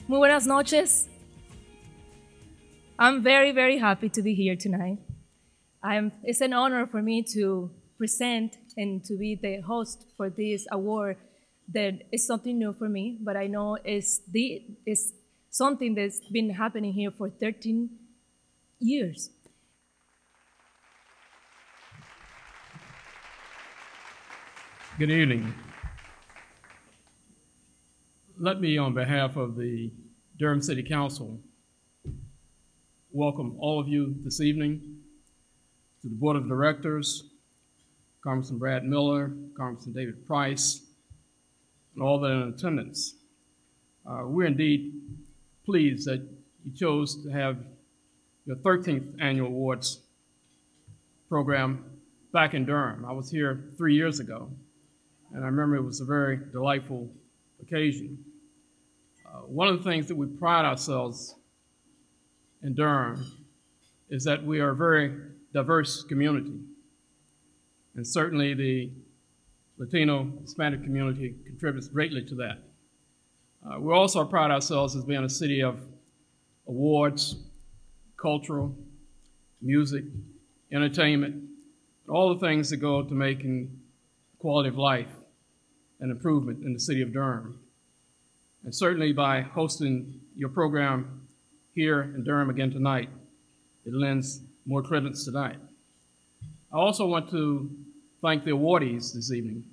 Muy buenas noches. I'm very, very happy to be here tonight. It's an honor for me to present and to be the host for this award that is something new for me, but I know it's something that's been happening here for 13 years. Good evening. Let me, on behalf of the Durham City Council, welcome all of you this evening to the Board of Directors, Congressman Brad Miller, Congressman David Price, and all that are in attendance. We're indeed pleased that you chose to have your 13th Annual Awards program back in Durham. I was here 3 years ago, and I remember it was a very delightful occasion. One of the things that we pride ourselves in Durham is that we are a very diverse community, and certainly the Latino Hispanic community contributes greatly to that. We also pride ourselves as being a city of awards, cultural, music, entertainment, all the things that go to making quality of life an improvement in the city of Durham. And certainly by hosting your program here in Durham again tonight, it lends more credence tonight. I also want to thank the awardees this evening,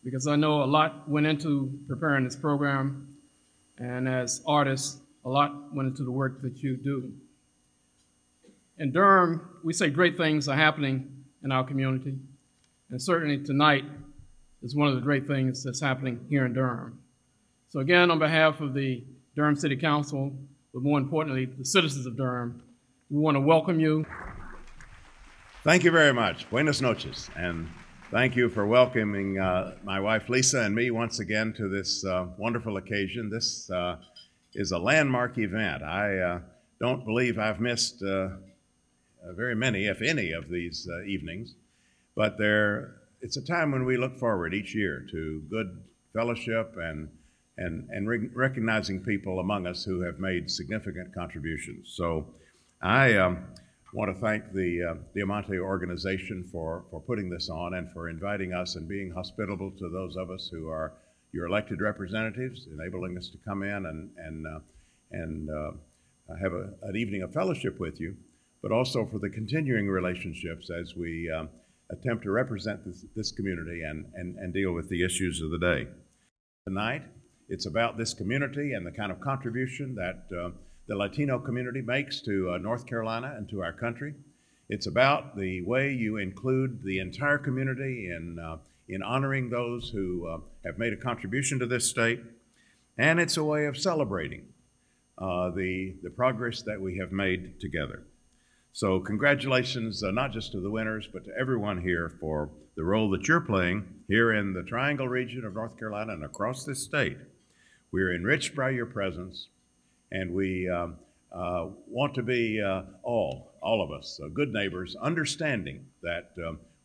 because I know a lot went into preparing this program, and as artists, a lot went into the work that you do. In Durham, we say great things are happening in our community, and certainly tonight is one of the great things that's happening here in Durham. So again, on behalf of the Durham City Council, but more importantly, the citizens of Durham, we want to welcome you. Thank you very much. Buenas noches. And thank you for welcoming my wife Lisa and me once again to this wonderful occasion. This is a landmark event. I don't believe I've missed very many, if any, of these evenings, but it's a time when we look forward each year to good fellowship and recognizing people among us who have made significant contributions. So I want to thank the Diamante organization for putting this on and for inviting us and being hospitable to those of us who are your elected representatives, enabling us to come in and have an evening of fellowship with you, but also for the continuing relationships as we attempt to represent this community and deal with the issues of the day. Tonight, it's about this community and the kind of contribution that the Latino community makes to North Carolina and to our country. It's about the way you include the entire community in honoring those who have made a contribution to this state. And it's a way of celebrating the progress that we have made together. So congratulations, not just to the winners, but to everyone here for the role that you're playing here in the Triangle region of North Carolina and across this state. We're enriched by your presence, and we want to be all of us, good neighbors, understanding that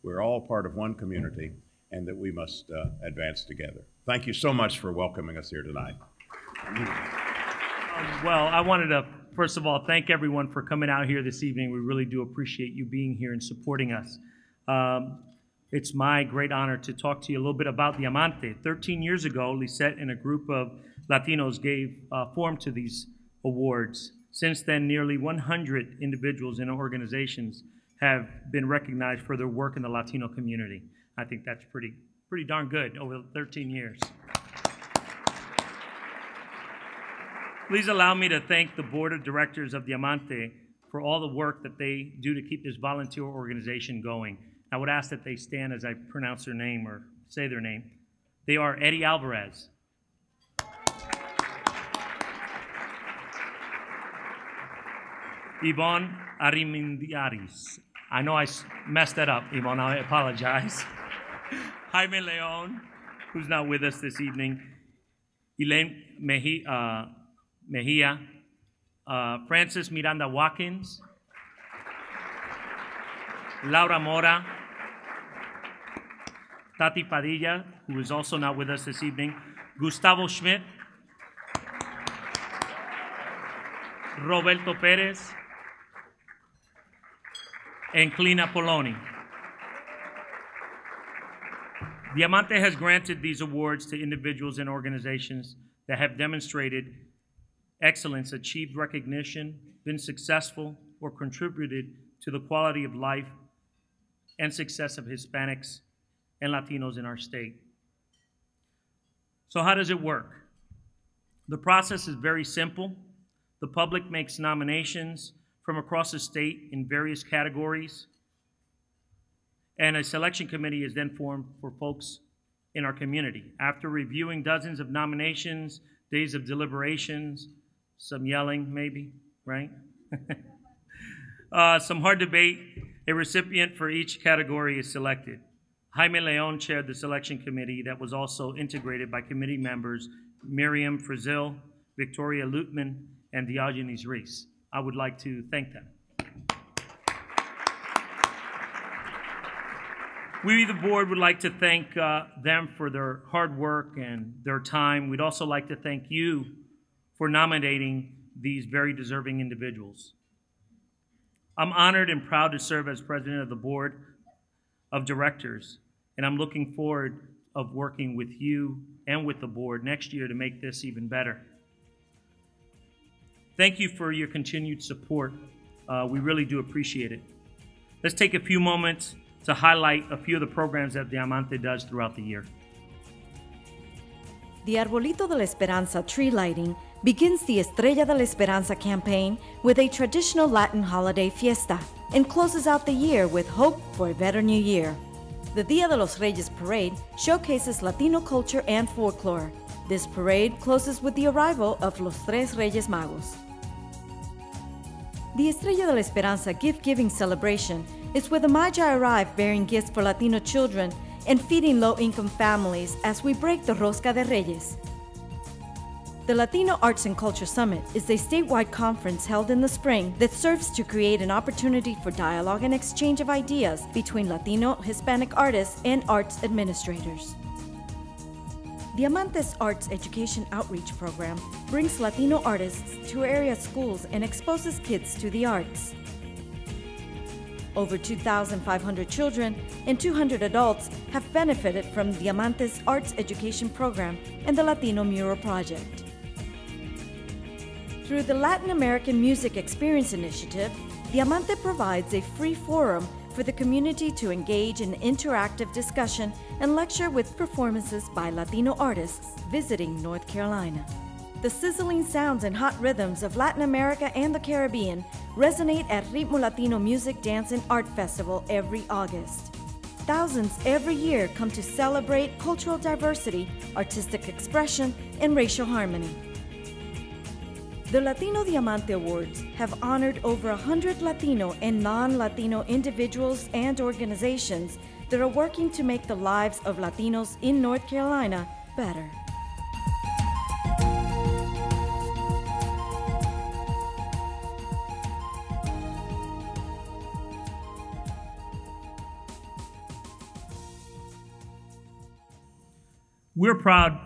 we're all part of one community and that we must advance together. Thank you so much for welcoming us here tonight. Well, I wanted to, first of all, thank everyone for coming out here this evening. We really do appreciate you being here and supporting us. It's my great honor to talk to you a little bit about Diamante. 13 years ago, Lisette and a group of Latinos gave form to these awards. Since then, nearly 100 individuals and organizations have been recognized for their work in the Latino community. I think that's pretty darn good over 13 years. Please allow me to thank the Board of Directors of Diamante for all the work that they do to keep this volunteer organization going. I would ask that they stand as I pronounce their name or say their name. They are Eddie Alvarez, Yvonne Arimindiaris. I know I messed that up, Yvonne, I apologize. Jaime Leon, who's not with us this evening. Elaine Mejia, Francis Miranda Watkins, Laura Mora, Tati Padilla, who is also not with us this evening, Gustavo Schmidt, Roberto Perez, and Clina Poloni. Diamante has granted these awards to individuals and organizations that have demonstrated excellence, achieved recognition, been successful, or contributed to the quality of life and success of Hispanics and Latinos in our state. So how does it work? The process is very simple. The public makes nominations from across the state in various categories, and a selection committee is then formed for folks in our community. After reviewing dozens of nominations, days of deliberations, some yelling maybe, right? Some hard debate, a recipient for each category is selected. Jaime Leon chaired the selection committee that was also integrated by committee members Miriam Frazil, Victoria Lutman, and Diogenes Reese. I would like to thank them. We, the board, would like to thank them for their hard work and their time. We'd also like to thank you for nominating these very deserving individuals. I'm honored and proud to serve as president of the board of directors, and I'm looking forward of working with you and with the board next year to make this even better. Thank you for your continued support. We really do appreciate it. Let's take a few moments to highlight a few of the programs that Diamante does throughout the year. The Arbolito de la Esperanza tree lighting begins the Estrella de la Esperanza campaign with a traditional Latin holiday fiesta and closes out the year with hope for a better new year. The Dia de los Reyes parade showcases Latino culture and folklore. This parade closes with the arrival of Los Tres Reyes Magos. The Estrella de la Esperanza gift-giving celebration is where the Magi arrive bearing gifts for Latino children and feeding low-income families as we break the Rosca de Reyes. The Latino Arts and Culture Summit is a statewide conference held in the spring that serves to create an opportunity for dialogue and exchange of ideas between Latino, Hispanic artists and arts administrators. Diamante's Arts Education Outreach Program brings Latino artists to area schools and exposes kids to the arts. Over 2,500 children and 200 adults have benefited from Diamante's Arts Education Program and the Latino Mural Project. Through the Latin American Music Experience Initiative, Diamante provides a free forum for the community to engage in interactive discussion and lecture with performances by Latino artists visiting North Carolina. The sizzling sounds and hot rhythms of Latin America and the Caribbean resonate at Ritmo Latino Music, Dance, and Art Festival every August. Thousands every year come to celebrate cultural diversity, artistic expression, and racial harmony. The Latino Diamante Awards have honored over 100 Latino and non-Latino individuals and organizations that are working to make the lives of Latinos in North Carolina better. We're proud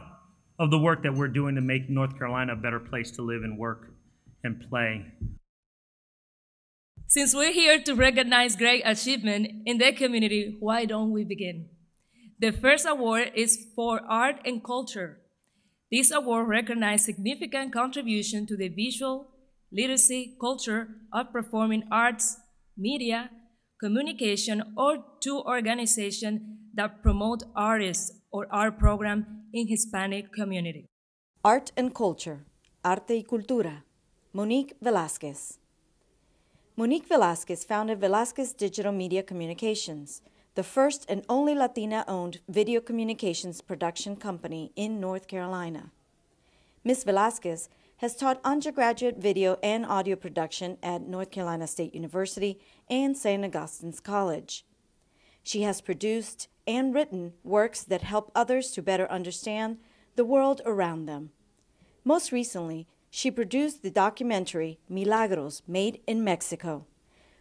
of the work that we're doing to make North Carolina a better place to live and work and play. Since we're here to recognize great achievement in the community, why don't we begin? The first award is for art and culture. This award recognizes significant contribution to the visual, literacy, culture of performing arts, media, communication, or to organizations that promote artists or art program in Hispanic community. Art and Culture, Arte y Cultura, Monique Velasquez. Monique Velasquez founded Velasquez Digital Media Communications, the first and only Latina-owned video communications production company in North Carolina. Ms. Velasquez has taught undergraduate video and audio production at North Carolina State University and St. Augustine's College. She has produced and written works that help others to better understand the world around them. Most recently, she produced the documentary Milagros Made in Mexico,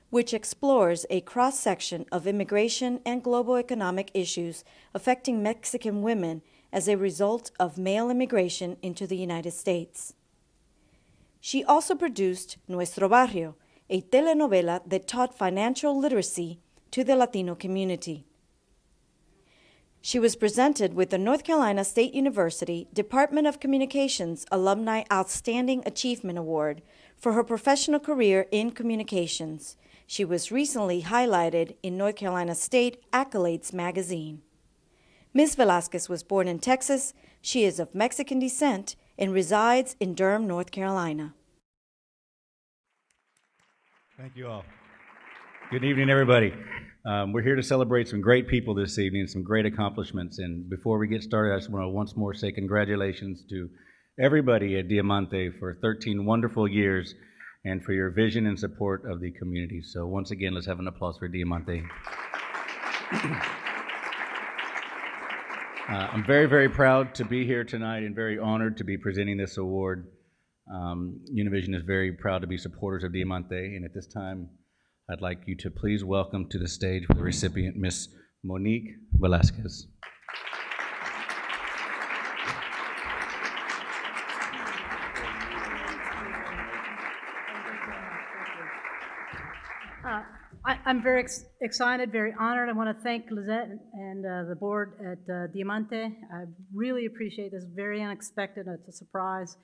which explores a cross-section of immigration and global economic issues affecting Mexican women as a result of male immigration into the United States. She also produced Nuestro Barrio, a telenovela that taught financial literacy to the Latino community. She was presented with the North Carolina State University Department of Communications Alumni Outstanding Achievement Award for her professional career in communications. She was recently highlighted in North Carolina State Accolades magazine. Ms. Velasquez was born in Texas. She is of Mexican descent and resides in Durham, North Carolina. Thank you all. Good evening, everybody. We're here to celebrate some great people this evening, some great accomplishments. And before we get started, I just want to once more say congratulations to everybody at Diamante for 13 wonderful years and for your vision and support of the community. So once again, let's have an applause for Diamante. I'm very, very proud to be here tonight and very honored to be presenting this award. Univision is very proud to be supporters of Diamante, and at this time, I'd like you to please welcome to the stage the recipient, Miss Monique Velasquez. I'm very excited, very honored. I want to thank Lizette and the board at Diamante. I really appreciate this. Very unexpected. It's a surprise.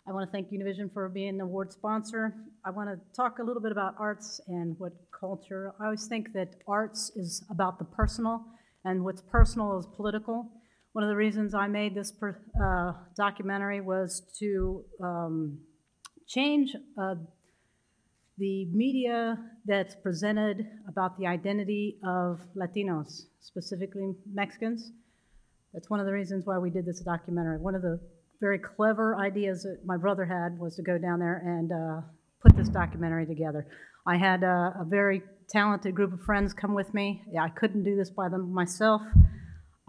I want to thank Univision for being the award sponsor. I want to talk a little bit about arts and what culture. I always think that arts is about the personal, and what's personal is political. One of the reasons I made this documentary was to change the media that's presented about the identity of Latinos, specifically Mexicans. That's one of the reasons why we did this documentary. One of the very clever ideas that my brother had was to go down there and put this documentary together. I had a very talented group of friends come with me. Yeah, I couldn't do this by myself.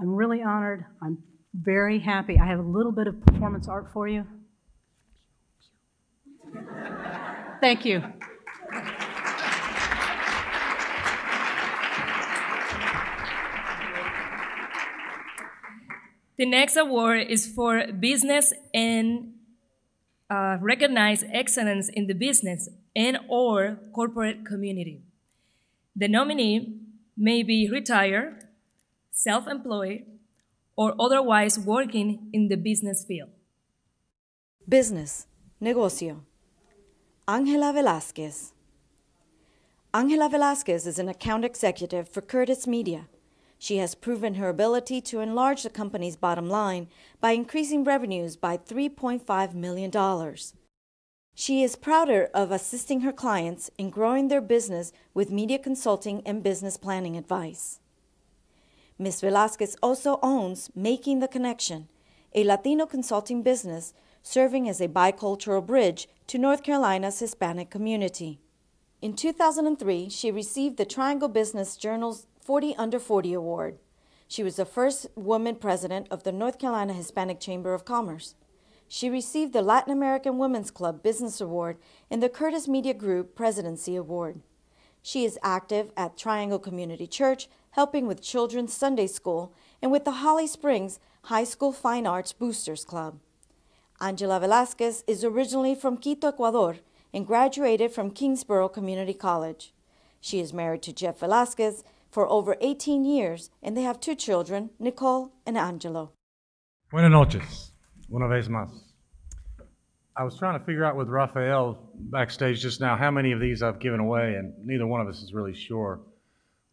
I'm really honored. I'm very happy. I have a little bit of performance art for you. Thank you. The next award is for business and recognize excellence in the business and or corporate community. The nominee may be retired, self-employed, or otherwise working in the business field. Business, negocio. Angela Velasquez. Angela Velasquez is an account executive for Curtis Media. She has proven her ability to enlarge the company's bottom line by increasing revenues by $3.5 million. She is prouder of assisting her clients in growing their business with media consulting and business planning advice. Ms. Velasquez also owns Making the Connection, a Latino consulting business serving as a bicultural bridge to North Carolina's Hispanic community. In 2003, she received the Triangle Business Journal's 40 Under 40 Award. She was the first woman president of the North Carolina Hispanic Chamber of Commerce. She received the Latin American Women's Club Business Award and the Curtis Media Group Presidency Award. She is active at Triangle Community Church, helping with Children's Sunday School, and with the Holly Springs High School Fine Arts Boosters Club. Angela Velasquez is originally from Quito, Ecuador, and graduated from Kingsborough Community College. She is married to Jeff Velasquez for over 18 years, and they have 2 children, Nicole and Angelo. Buenas noches, una vez más. I was trying to figure out with Rafael backstage just now how many of these I've given away, and neither one of us is really sure.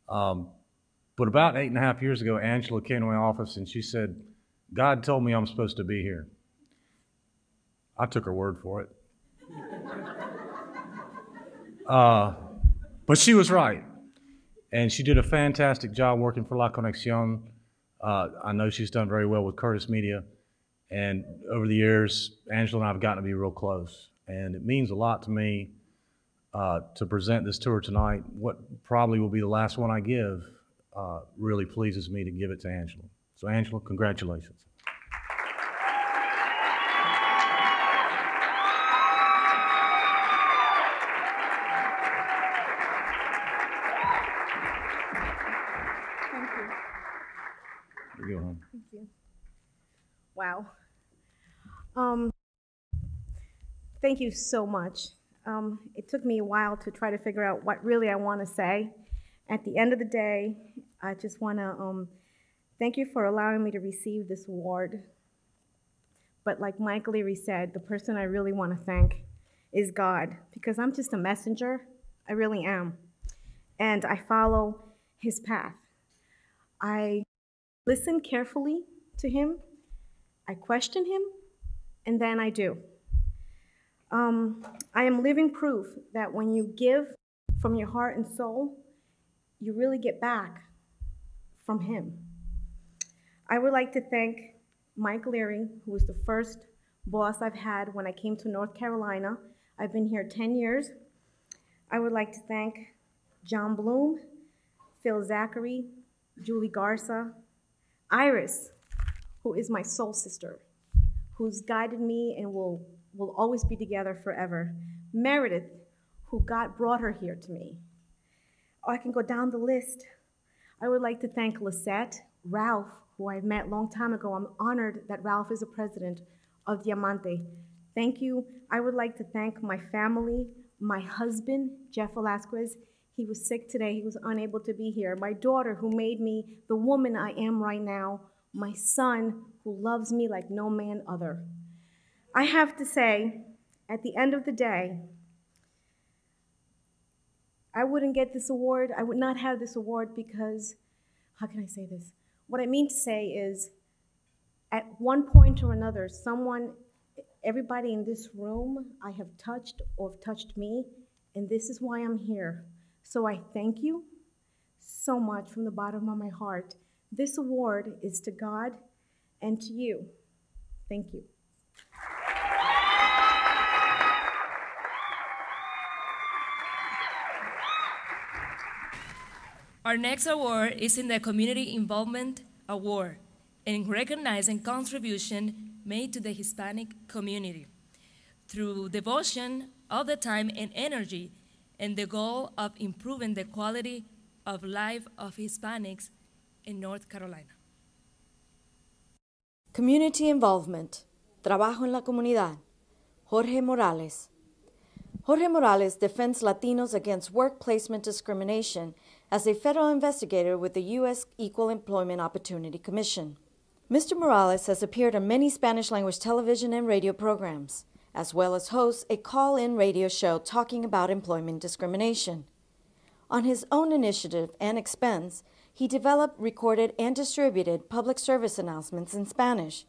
But about 8.5 years ago, Angela came to my office and she said, "God told me I'm supposed to be here." I took her word for it. But she was right. And she did a fantastic job working for La Conexión. I know she's done very well with Curtis Media. And over the years, Angela and I have gotten to be real close. And it means a lot to me to present this tour tonight. What probably will be the last one I give really pleases me to give it to Angela. So Angela, congratulations. Thank you, hon. Thank you. Wow. Thank you so much. It took me a while to try to figure out what really I want to say. At the end of the day, I just want to thank you for allowing me to receive this award. But like Mike Leary said, the person I really want to thank is God, because I'm just a messenger. I really am. And I follow his path. I listen carefully to him, I question him, and then I do. I am living proof that when you give from your heart and soul, you really get back from him. I would like to thank Mike Leary, who was the first boss I've had when I came to North Carolina. I've been here 10 years. I would like to thank John Bloom, Phil Zachary, Julie Garza, Iris, who is my soul sister, who's guided me and will always be together forever. Meredith, who God brought her here to me. Oh, I can go down the list. I would like to thank Lisette, Ralph, who I met a long time ago. I'm honored that Ralph is the president of Diamante. Thank you. I would like to thank my family, my husband, Jeff Velasquez. He was sick today. He was unable to be here. My daughter, who made me the woman I am right now. My son, who loves me like no man other. I have to say, at the end of the day, I wouldn't get this award. I would not have this award because, how can I say this? What I mean to say is, at one point or another, everybody in this room I have touched or have touched me, and this is why I'm here. So I thank you so much from the bottom of my heart. This award is to God and to you. Thank you. Our next award is in the Community Involvement Award, in recognizing contribution made to the Hispanic community through devotion of the time and energy and the goal of improving the quality of life of Hispanics in North Carolina. Community Involvement, Trabajo en la Comunidad, Jorge Morales. Jorge Morales defends Latinos against work placement discrimination as a federal investigator with the U.S. Equal Employment Opportunity Commission. Mr. Morales has appeared on many Spanish-language television and radio programs, as well as hosts a call-in radio show talking about employment discrimination. On his own initiative and expense, he developed, recorded, and distributed public service announcements in Spanish.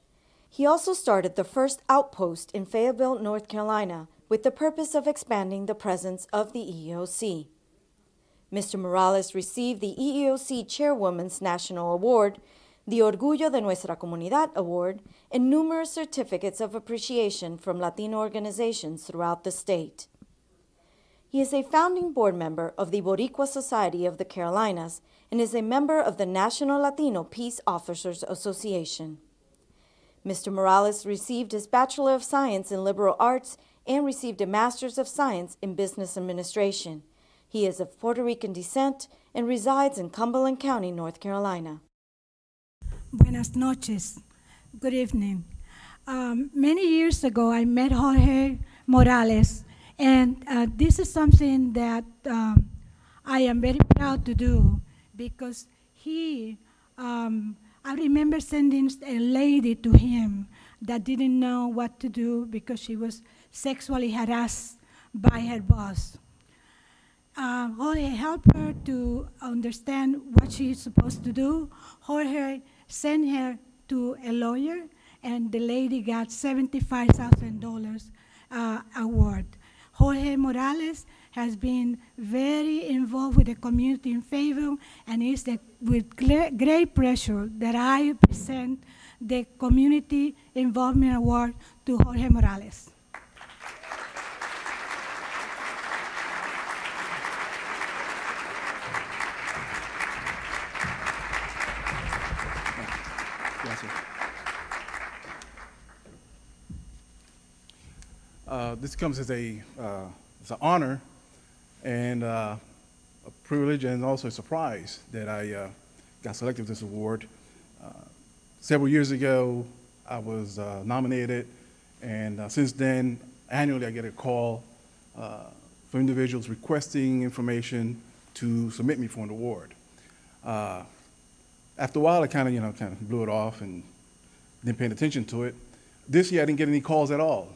He also started the first outpost in Fayetteville, North Carolina, with the purpose of expanding the presence of the EEOC. Mr. Morales received the EEOC Chairwoman's National Award, the Orgullo de Nuestra Comunidad Award, and numerous certificates of appreciation from Latino organizations throughout the state. He is a founding board member of the Boricua Society of the Carolinas and is a member of the National Latino Peace Officers Association. Mr. Morales received his Bachelor of Science in Liberal Arts and received a Master's of Science in Business Administration. He is of Puerto Rican descent and resides in Cumberland County, North Carolina. Buenas noches. Good evening. Many years ago, I met Jorge Morales, and this is something that I am very proud to do because I remember sending a lady to him that didn't know what to do because she was sexually harassed by her boss. Jorge helped her to understand what she's supposed to do. Jorge sent her to a lawyer, and the lady got $75,000 award. Jorge Morales has been very involved with the community in Fayetteville, and it's with great pressure that I present the Community Involvement Award to Jorge Morales. This comes as an honor and a privilege and also a surprise that I got selected for this award. Several years ago, I was nominated, and since then, Annually, I get a call from individuals requesting information to submit me for an award. After a while, I kind of blew it off and didn't pay attention to it. This year, I didn't get any calls at all.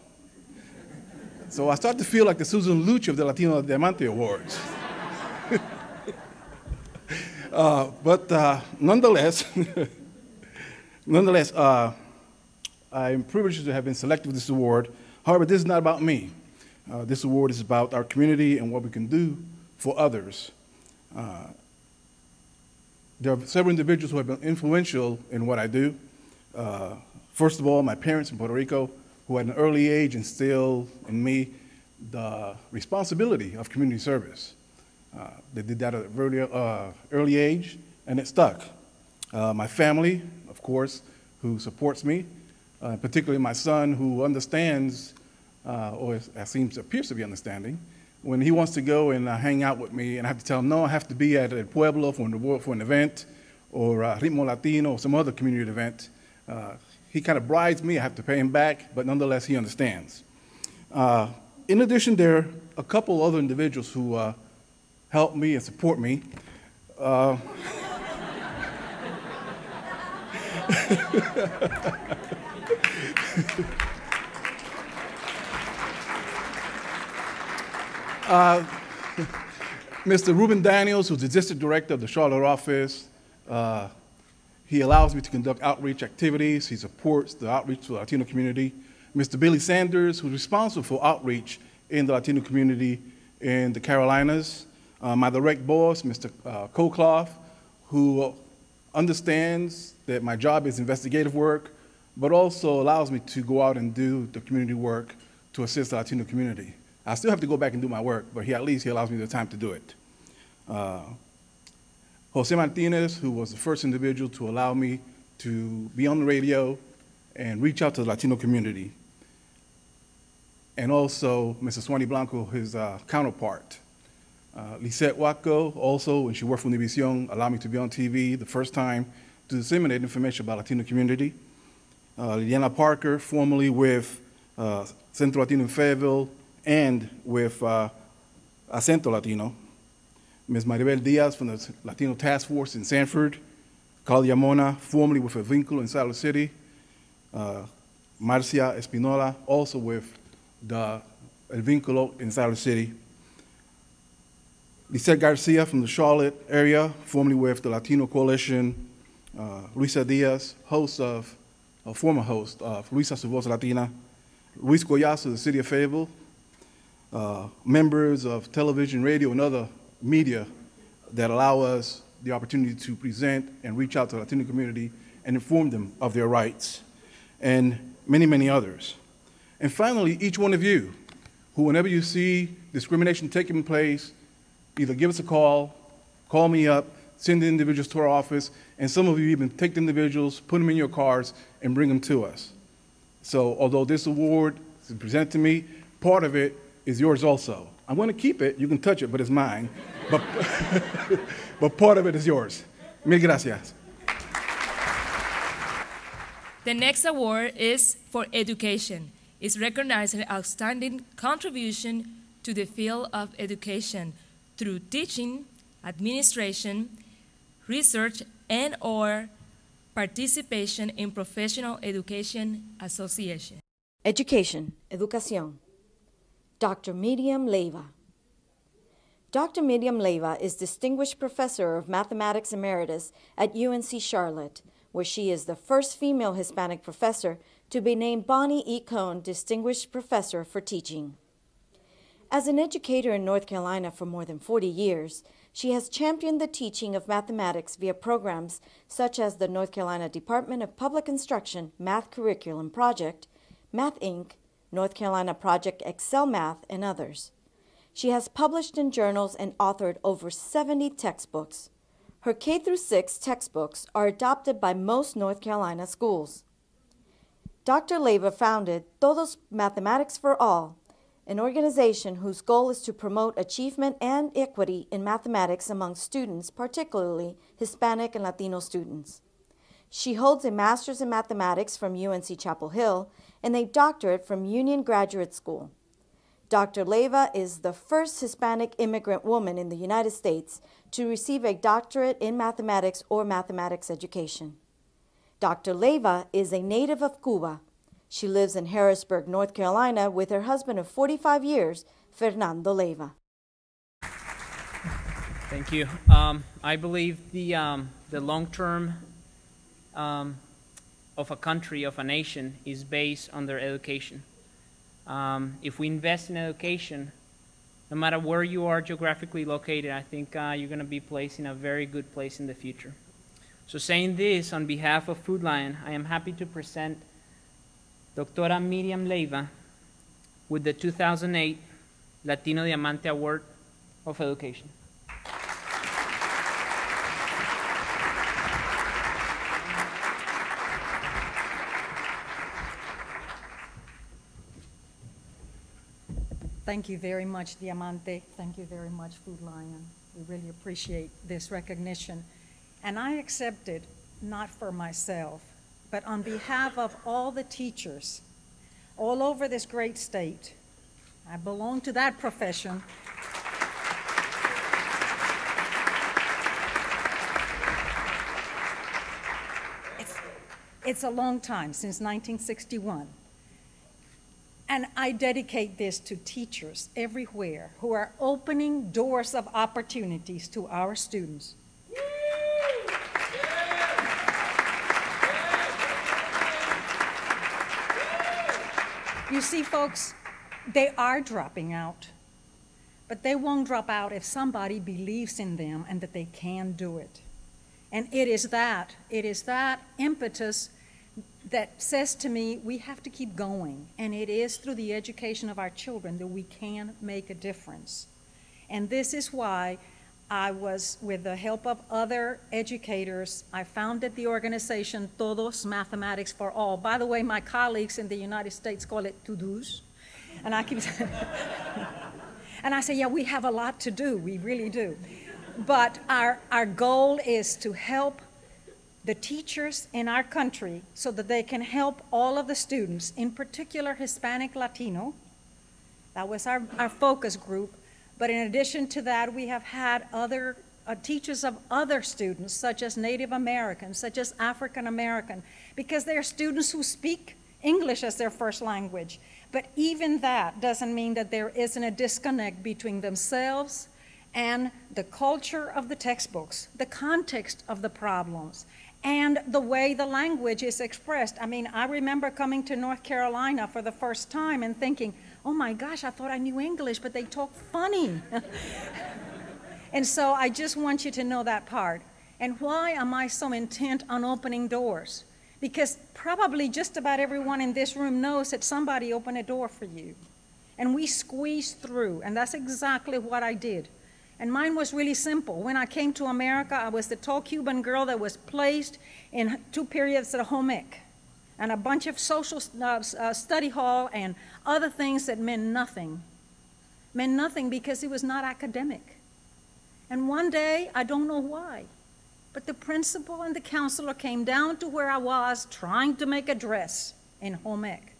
So I started to feel like the Susan Luch of the Latino Diamante Awards. But nonetheless, I'm privileged to have been selected for this award. However, this is not about me. This award is about our community and what we can do for others. There are several individuals who have been influential in what I do. First of all, my parents in Puerto Rico, who at an early age instilled in me the responsibility of community service. They did that at an early age, and it stuck. My family, of course, who supports me, particularly my son, who understands, or appears to be understanding, when he wants to go and hang out with me, and I have to tell him, no, I have to be at El Pueblo for an event, or Ritmo Latino, or some other community event. He kind of brides me. I have to pay him back, but nonetheless, he understands. In addition, there are a couple other individuals who help me and support me. Mr. Ruben Daniels, who's the district director of the Charlotte office, he allows me to conduct outreach activities. He supports the outreach to the Latino community. Mr. Billy Sanders, who's responsible for outreach in the Latino community in the Carolinas. My direct boss, Mr. Kokloff, who understands that my job is investigative work, but also allows me to go out and do the community work to assist the Latino community. I still have to go back and do my work, but at least he allows me the time to do it. Jose Martinez, who was the first individual to allow me to be on the radio and reach out to the Latino community. And also Mr. Suani Blanco, his counterpart. Lisette Waco, also, when she worked for Univision, allowed me to be on TV the first time to disseminate information about Latino community. Liliana Parker, formerly with Centro Latino in Fayetteville and with Acento Latino. Ms. Maribel Diaz from the Latino Task Force in Sanford. Claudia Mona, formerly with El Vínculo in Siler City. Marcia Espinola, also with the El Vínculo in Siler City. Lisette Garcia from the Charlotte area, formerly with the Latino Coalition. Luisa Diaz, former host of Luisa Su Voz Latina. Luis Collazo of the city of Fayetteville. Members of television, radio, and other media that allow us the opportunity to present and reach out to the Latino community and inform them of their rights, and many, many others. And finally, each one of you, who whenever you see discrimination taking place, either give us a call me up, send the individuals to our office, and some of you even take the individuals, put them in your cars, and bring them to us. So although this award is presented to me, part of it is yours also. I'm going to keep it. You can touch it, but it's mine. But part of it is yours. Mil gracias. The next award is for education. It's recognizing outstanding contribution to the field of education through teaching, administration, research, and/or participation in professional education association. Education, educación. Dr. Miriam Leiva. Dr. Miriam Leiva is Distinguished Professor of Mathematics Emeritus at UNC Charlotte, where she is the first female Hispanic professor to be named Bonnie E. Cohn Distinguished Professor for Teaching. As an educator in North Carolina for more than 40 years, she has championed the teaching of mathematics via programs such as the North Carolina Department of Public Instruction Math Curriculum Project, Math Inc., North Carolina Project Excel Math, and others. She has published in journals and authored over 70 textbooks. Her K-6 textbooks are adopted by most North Carolina schools. Dr. Leiva founded Todos Mathematics for All, an organization whose goal is to promote achievement and equity in mathematics among students, particularly Hispanic and Latino students. She holds a master's in mathematics from UNC Chapel Hill and a doctorate from Union Graduate School. Dr. Leyva is the first Hispanic immigrant woman in the United States to receive a doctorate in mathematics or mathematics education. Dr. Leyva is a native of Cuba. She lives in Harrisburg, North Carolina, with her husband of 45 years, Fernando Leyva. Thank you. I believe the long term of a country, of a nation, is based on their education. If we invest in education, no matter where you are geographically located, I think you're going to be placed in a very good place in the future. So saying this, on behalf of Food Lion, I am happy to present Doctora Miriam Leyva with the 2008 Latino Diamante Award of Education. Thank you very much, Diamante. Thank you very much, Food Lion. We really appreciate this recognition. And I accept it not for myself, but on behalf of all the teachers all over this great state. I belong to that profession. It's a long time, since 1961. And I dedicate this to teachers everywhere who are opening doors of opportunities to our students. You see, folks, they are dropping out, but they won't drop out if somebody believes in them and that they can do it. And it is that impetus that says to me, we have to keep going. And it is through the education of our children that we can make a difference. And this is why I was, with the help of other educators, I founded the organization Todos Mathematics for All. By the way, my colleagues in the United States call it to-dos. And I keep and I say, yeah, we have a lot to do, we really do. But our goal is to help the teachers in our country so that they can help all of the students, in particular Hispanic Latino. That was our focus group. But in addition to that, we have had other teachers of other students, such as Native Americans, such as African American, because they are students who speak English as their first language. But even that doesn't mean that there isn't a disconnect between themselves and the culture of the textbooks, the context of the problems, and the way the language is expressed. I mean, I remember coming to North Carolina for the first time and thinking, oh my gosh, I thought I knew English, but they talk funny. And so I just want you to know that part. And why am I so intent on opening doors? Because probably just about everyone in this room knows that somebody opened a door for you. And we squeezed through, and that's exactly what I did. And mine was really simple. When I came to America, I was the tall Cuban girl that was placed in 2 periods at home ec and a bunch of social study hall and other things that meant nothing. Meant nothing because it was not academic. And one day, I don't know why, but the principal and the counselor came down to where I was trying to make a dress in home ec.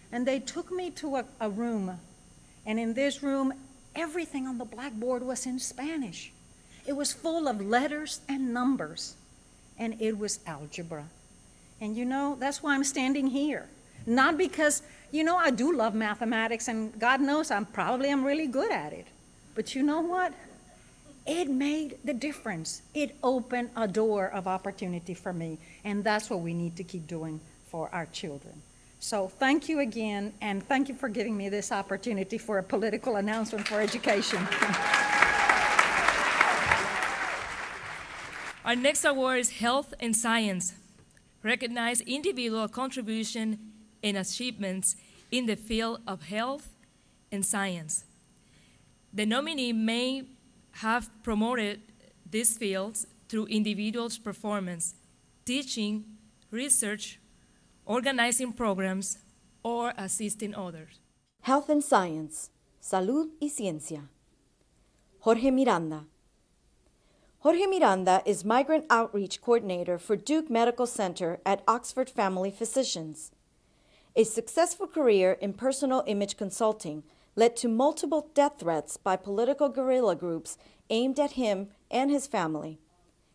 And they took me to a room, and in this room, everything on the blackboard was in Spanish. It was full of letters and numbers, and it was algebra. And you know, that's why I'm standing here. Not because, you know, I do love mathematics, and God knows I'm really good at it. But you know what? It made the difference. It opened a door of opportunity for me, and that's what we need to keep doing for our children. So thank you again, and thank you for giving me this opportunity for a political announcement for education. Our next award is Health and Science. Recognize individual contribution and achievements in the field of health and science. The nominee may have promoted these fields through individuals' performance, teaching, research, organizing programs, or assisting others. Health and Science, Salud y Ciencia. Jorge Miranda. Jorge Miranda is Migrant Outreach Coordinator for Duke Medical Center at Oxford Family Physicians. A successful career in personal image consulting led to multiple death threats by political guerrilla groups aimed at him and his family.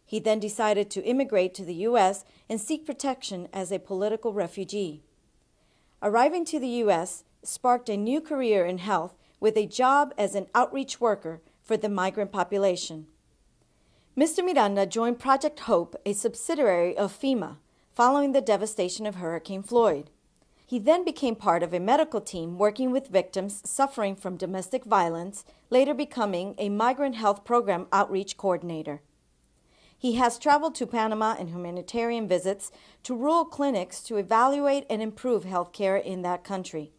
He then decided to immigrate to the U.S. and seek protection as a political refugee. Arriving to the U.S. sparked a new career in health with a job as an outreach worker for the migrant population. Mr. Miranda joined Project Hope, a subsidiary of FEMA, following the devastation of Hurricane Floyd. He then became part of a medical team working with victims suffering from domestic violence, later becoming a migrant health program outreach coordinator. He has traveled to Panama on humanitarian visits to rural clinics to evaluate and improve health care in that country.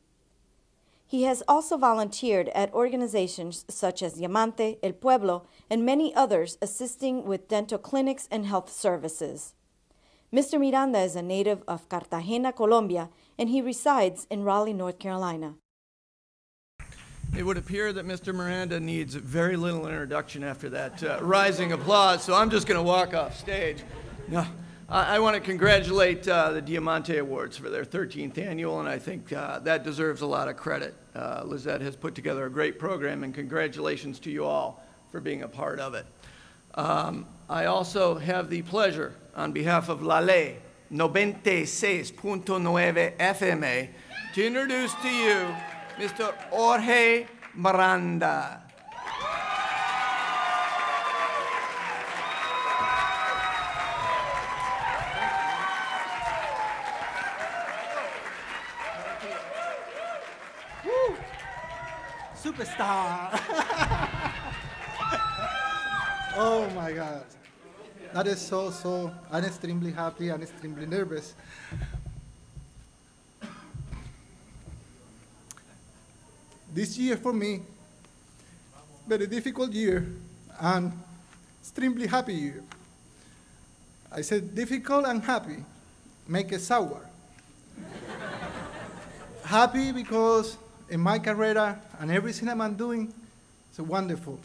He has also volunteered at organizations such as Diamante, El Pueblo, and many others assisting with dental clinics and health services. Mr. Miranda is a native of Cartagena, Colombia, and he resides in Raleigh, North Carolina. It would appear that Mr. Miranda needs very little introduction after that rising applause, so I'm just going to walk off stage. No, I want to congratulate the Diamante Awards for their 13th annual, and I think that deserves a lot of credit. Lizette has put together a great program, and congratulations to you all for being a part of it. I also have the pleasure, on behalf of La Ley 96.9 FM, to introduce to you Mr. Jorge Miranda. Woo! Superstar. Oh my God. That is so, I'm extremely happy and extremely nervous. This year for me, very difficult year and extremely happy year. I said difficult and happy make it sour. Happy because in my career and everything I'm doing, it's wonderful.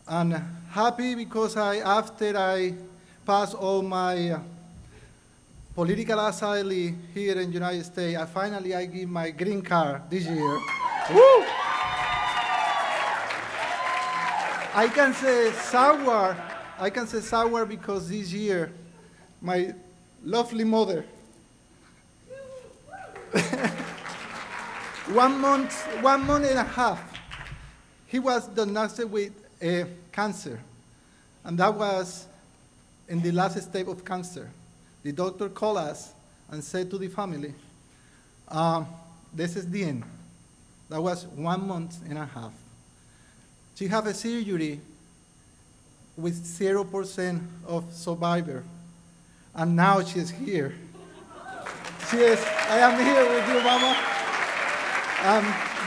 And happy because after I passed all my political asylum here in the United States, I give my green card this year. Woo! I can say sour because this year, my lovely mother, 1 month and a half, he was diagnosed with cancer, and that was in the last stage of cancer. The doctor called us and said to the family, this is the end. That was 1 month and a half. She had a surgery with 0% of survivor, and now she's here. I am here with you, Mama.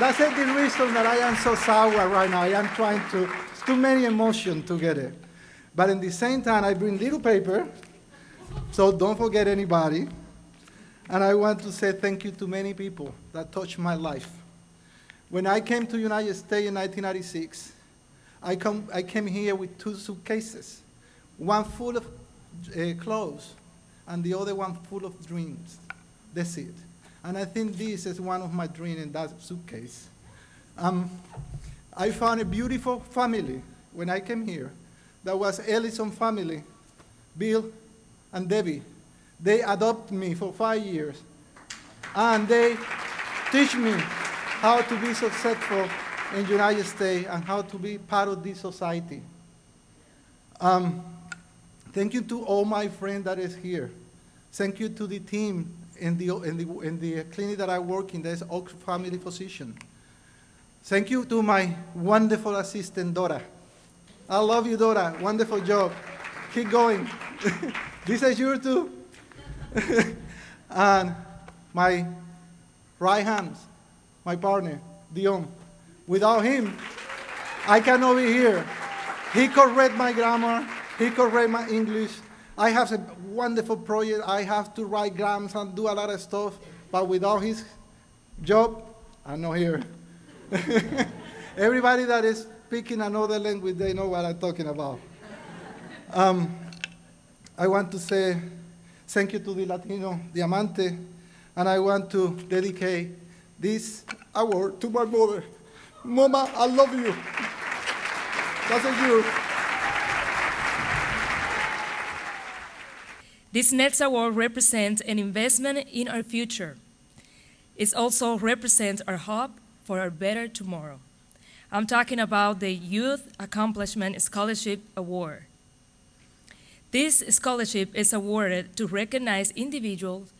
That's the reason that I am so sour right now. I am trying to, it's too many emotions together. But at the same time, I bring little paper, so don't forget anybody. And I want to say thank you to many people that touched my life. When I came to the United States in 1996, I came here with 2 suitcases, one full of clothes, and the other one full of dreams. That's it. And I think this is one of my dreams in that suitcase. I found a beautiful family when I came here. That was Ellison family, Bill and Debbie. They adopted me for 5 years. And they teach me how to be successful in the United States and how to be part of this society. Thank you to all my friends that is here. Thank you to the team in the clinic that I work in, there's Oak Family Physician. Thank you to my wonderful assistant, Dora. I love you, Dora. Wonderful job. Keep going. This is yours too. And my right hand, my partner, Dion. Without him, I cannot be here. He correct my grammar. He correct my English. I have a wonderful project. I have to write grams and do a lot of stuff. But without his job, I'm not here. Everybody that is speaking another language, they know what I'm talking about. I want to say thank you to the Latino Diamante, and I want to dedicate this award to my mother. Mama, I love you. That's you. This next award represents an investment in our future. It also represents our hope for a better tomorrow. I'm talking about the Youth Accomplishment Scholarship Award. This scholarship is awarded to recognize individuals'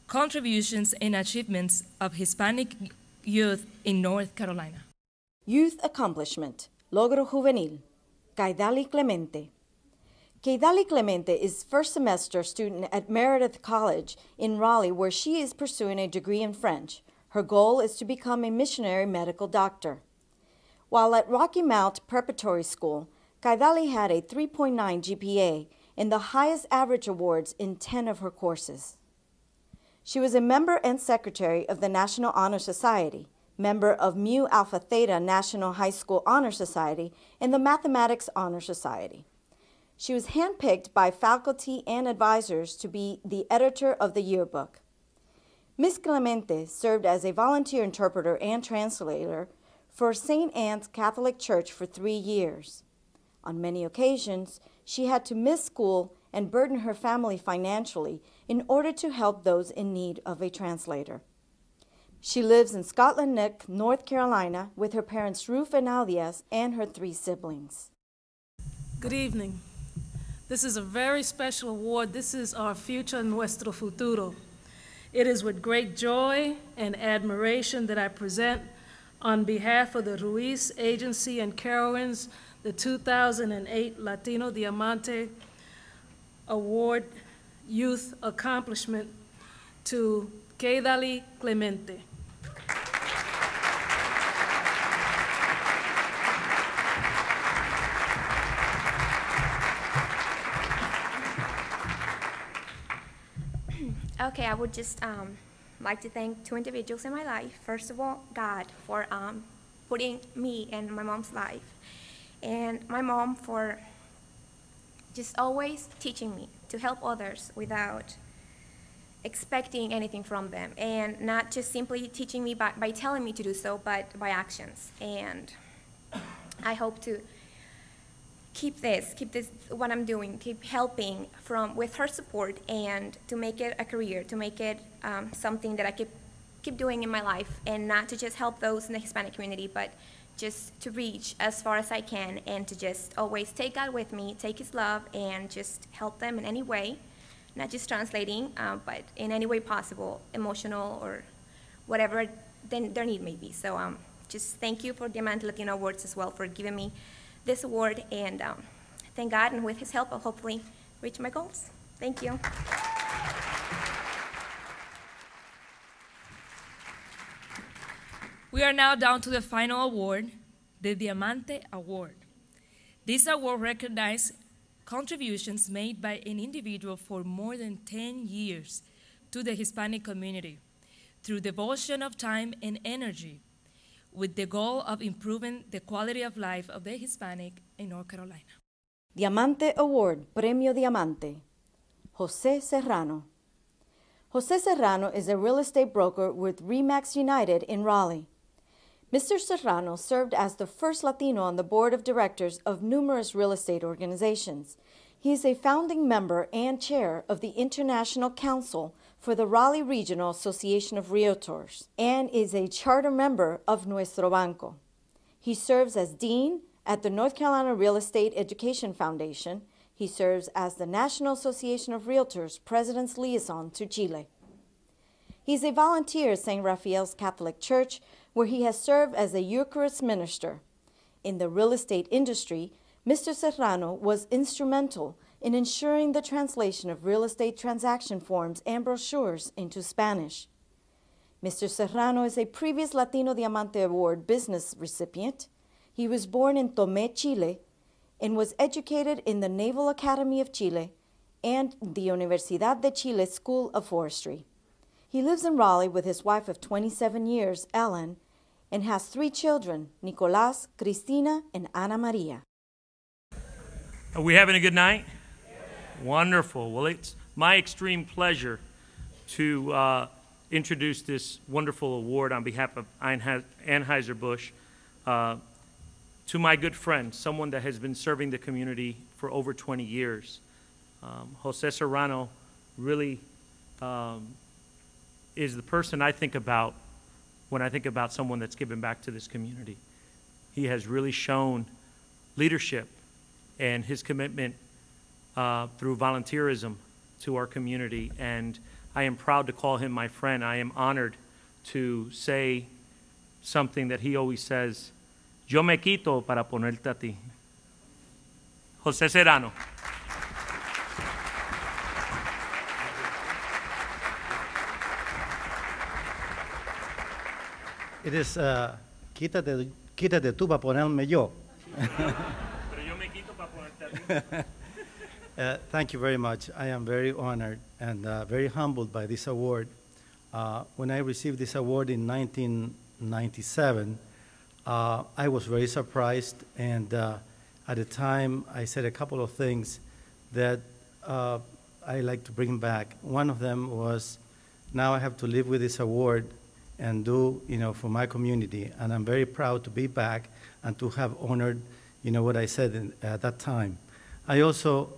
contributions and achievements of Hispanic youth in North Carolina. Youth Accomplishment, Logro Juvenil, Kaidali Clemente. Kaidali Clemente is first semester student at Meredith College in Raleigh, where she is pursuing a degree in French. Her goal is to become a missionary medical doctor. While at Rocky Mount Preparatory School, Kaidali had a 3.9 GPA and the highest average awards in 10 of her courses. She was a member and secretary of the National Honor Society, member of Mu Alpha Theta National High School Honor Society, and the Mathematics Honor Society. She was handpicked by faculty and advisors to be the editor of the yearbook. Ms. Clemente served as a volunteer interpreter and translator for St. Anne's Catholic Church for 3 years. On many occasions, she had to miss school and burden her family financially in order to help those in need of a translator. She lives in Scotland Neck, North Carolina, with her parents Ruth and Aldias and her 3 siblings. Good evening. This is a very special award. This is our future, nuestro futuro. It is with great joy and admiration that I present, on behalf of the Ruiz Agency and Carowinds, the 2008 Latino Diamante Award Youth Accomplishment to Kaidali Clemente. Okay, I would just like to thank 2 individuals in my life. First of all, God for putting me in my mom's life, and my mom for just always teaching me to help others without expecting anything from them, and not just simply teaching me by telling me to do so, but by actions. And I hope to keep this what I'm doing, keep helping with her support, and to make it a career, to make it something that I keep doing in my life, and not to just help those in the Hispanic community, but just to reach as far as I can, and to just always take God with me, take His love, and just help them in any way, not just translating, but in any way possible, emotional or whatever their need may be. So just thank you for Diamante Latino Awards as well for giving me this award, and thank God, and with His help, I'll hopefully reach my goals. Thank you. We are now down to the final award, the Diamante Award. This award recognizes contributions made by an individual for more than 10 years to the Hispanic community through devotion of time and energy, with the goal of improving the quality of life of the Hispanic in North Carolina. Diamante Award, Premio Diamante, Jose Serrano. Jose Serrano is a real estate broker with RE/MAX United in Raleigh. Mr. Serrano served as the first Latino on the board of directors of numerous real estate organizations. He is a founding member and chair of the International Council for the Raleigh Regional Association of Realtors, and is a charter member of Nuestro Banco. He serves as dean at the North Carolina Real Estate Education Foundation. He serves as the National Association of Realtors President's Liaison to Chile. He's a volunteer at St. Raphael's Catholic Church, where he has served as a Eucharist minister. In the real estate industry, Mr. Serrano was instrumental in ensuring the translation of real estate transaction forms and brochures into Spanish. Mr. Serrano is a previous Latino Diamante Award business recipient. He was born in Tomé, Chile, and was educated in the Naval Academy of Chile and the Universidad de Chile School of Forestry. He lives in Raleigh with his wife of 27 years, Ellen, and has 3 children, Nicolás, Cristina, and Ana Maria. Are we having a good night? Wonderful. Well, it's my extreme pleasure to introduce this wonderful award on behalf of Anheuser-Busch To my good friend, someone that has been serving the community for over 20 years, Jose Serrano really is the person I think about when I think about someone that's given back to this community. He has really shown leadership and his commitment through volunteerism to our community, and I am proud to call him my friend. I am honored to say something that he always says, yo me quito para ponerte a ti. Jose Serrano. It is, quítate tú para ponerme yo. Pero yo me quito para ponerte a ti. Thank you very much. I am very honored and very humbled by this award. When I received this award in 1997, I was very surprised, and at the time I said a couple of things that I like to bring back. One of them was, now I have to live with this award and do, for my community, and I'm very proud to be back and to have honored, what I said at that time. I also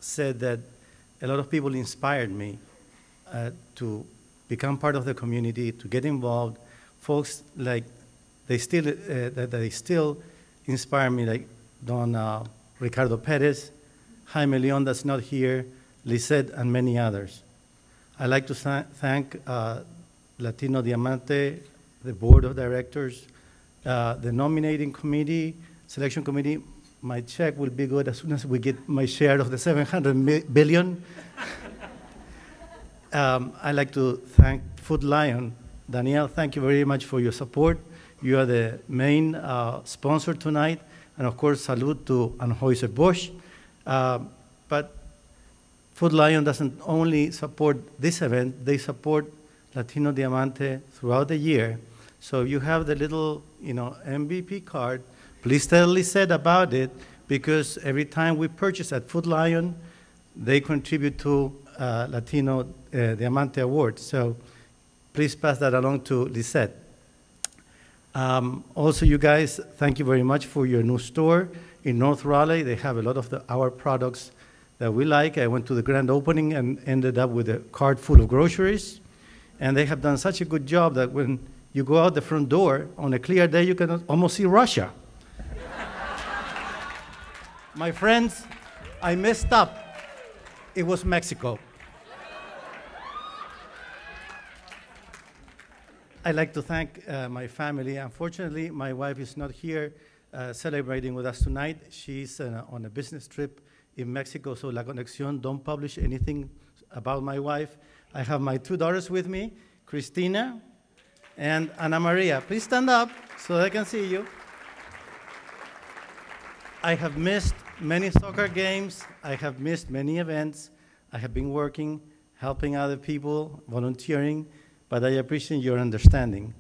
said that a lot of people inspired me to become part of the community, to get involved. Folks like, they still inspire me, like Don Ricardo Perez, Jaime Leon that's not here, Lisette, and many others. I'd like to thank Latino Diamante, the board of directors, the nominating committee, selection committee. My check will be good as soon as we get my share of the $700 billion. I'd like to thank Food Lion. Danielle, thank you very much for your support. You are the main sponsor tonight. And of course, salute to Anheuser-Busch. But Food Lion doesn't only support this event, they support Latino Diamante throughout the year. So you have the little, MVP card. Please tell Lisette about it, because every time we purchase at Food Lion, they contribute to Latino Diamante Awards. So please pass that along to Lisette. Also, you guys, thank you very much for your new store in North Raleigh. They have a lot of our products that we like. I went to the grand opening and ended up with a cart full of groceries. And they have done such a good job that when you go out the front door on a clear day, you can almost see Russia. My friends, I messed up. It was Mexico. I'd like to thank my family. Unfortunately, my wife is not here celebrating with us tonight. She's on a business trip in Mexico, so La Conexión don't publish anything about my wife. I have my two daughters with me, Cristina and Ana Maria. Please stand up so they can see you. I have missed many soccer games. I have missed many events. I have been working, helping other people, volunteering, but I appreciate your understanding.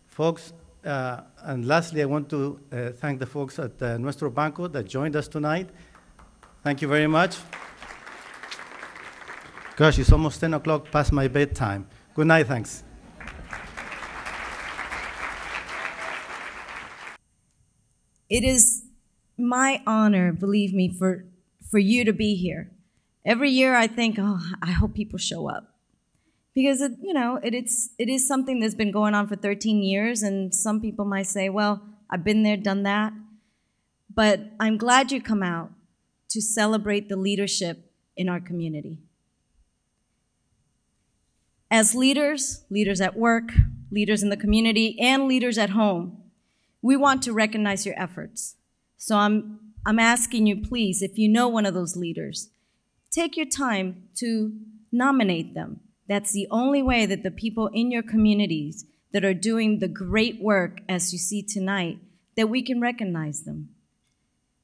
Folks, and lastly, I want to thank the folks at Nuestro Banco that joined us tonight. Thank you very much. Gosh, it's almost 10 o'clock past my bedtime. Good night, thanks. It is my honor, believe me, for you to be here. Every year I think, I hope people show up. Because, it is something that's been going on for 13 years, and some people might say, well, I've been there, done that. But I'm glad you come out to celebrate the leadership in our community. As leaders at work, leaders in the community, and leaders at home, we want to recognize your efforts. So I'm asking you, please, if you know one of those leaders, take your time to nominate them. That's the only way that the people in your communities that are doing the great work, as you see tonight, that we can recognize them.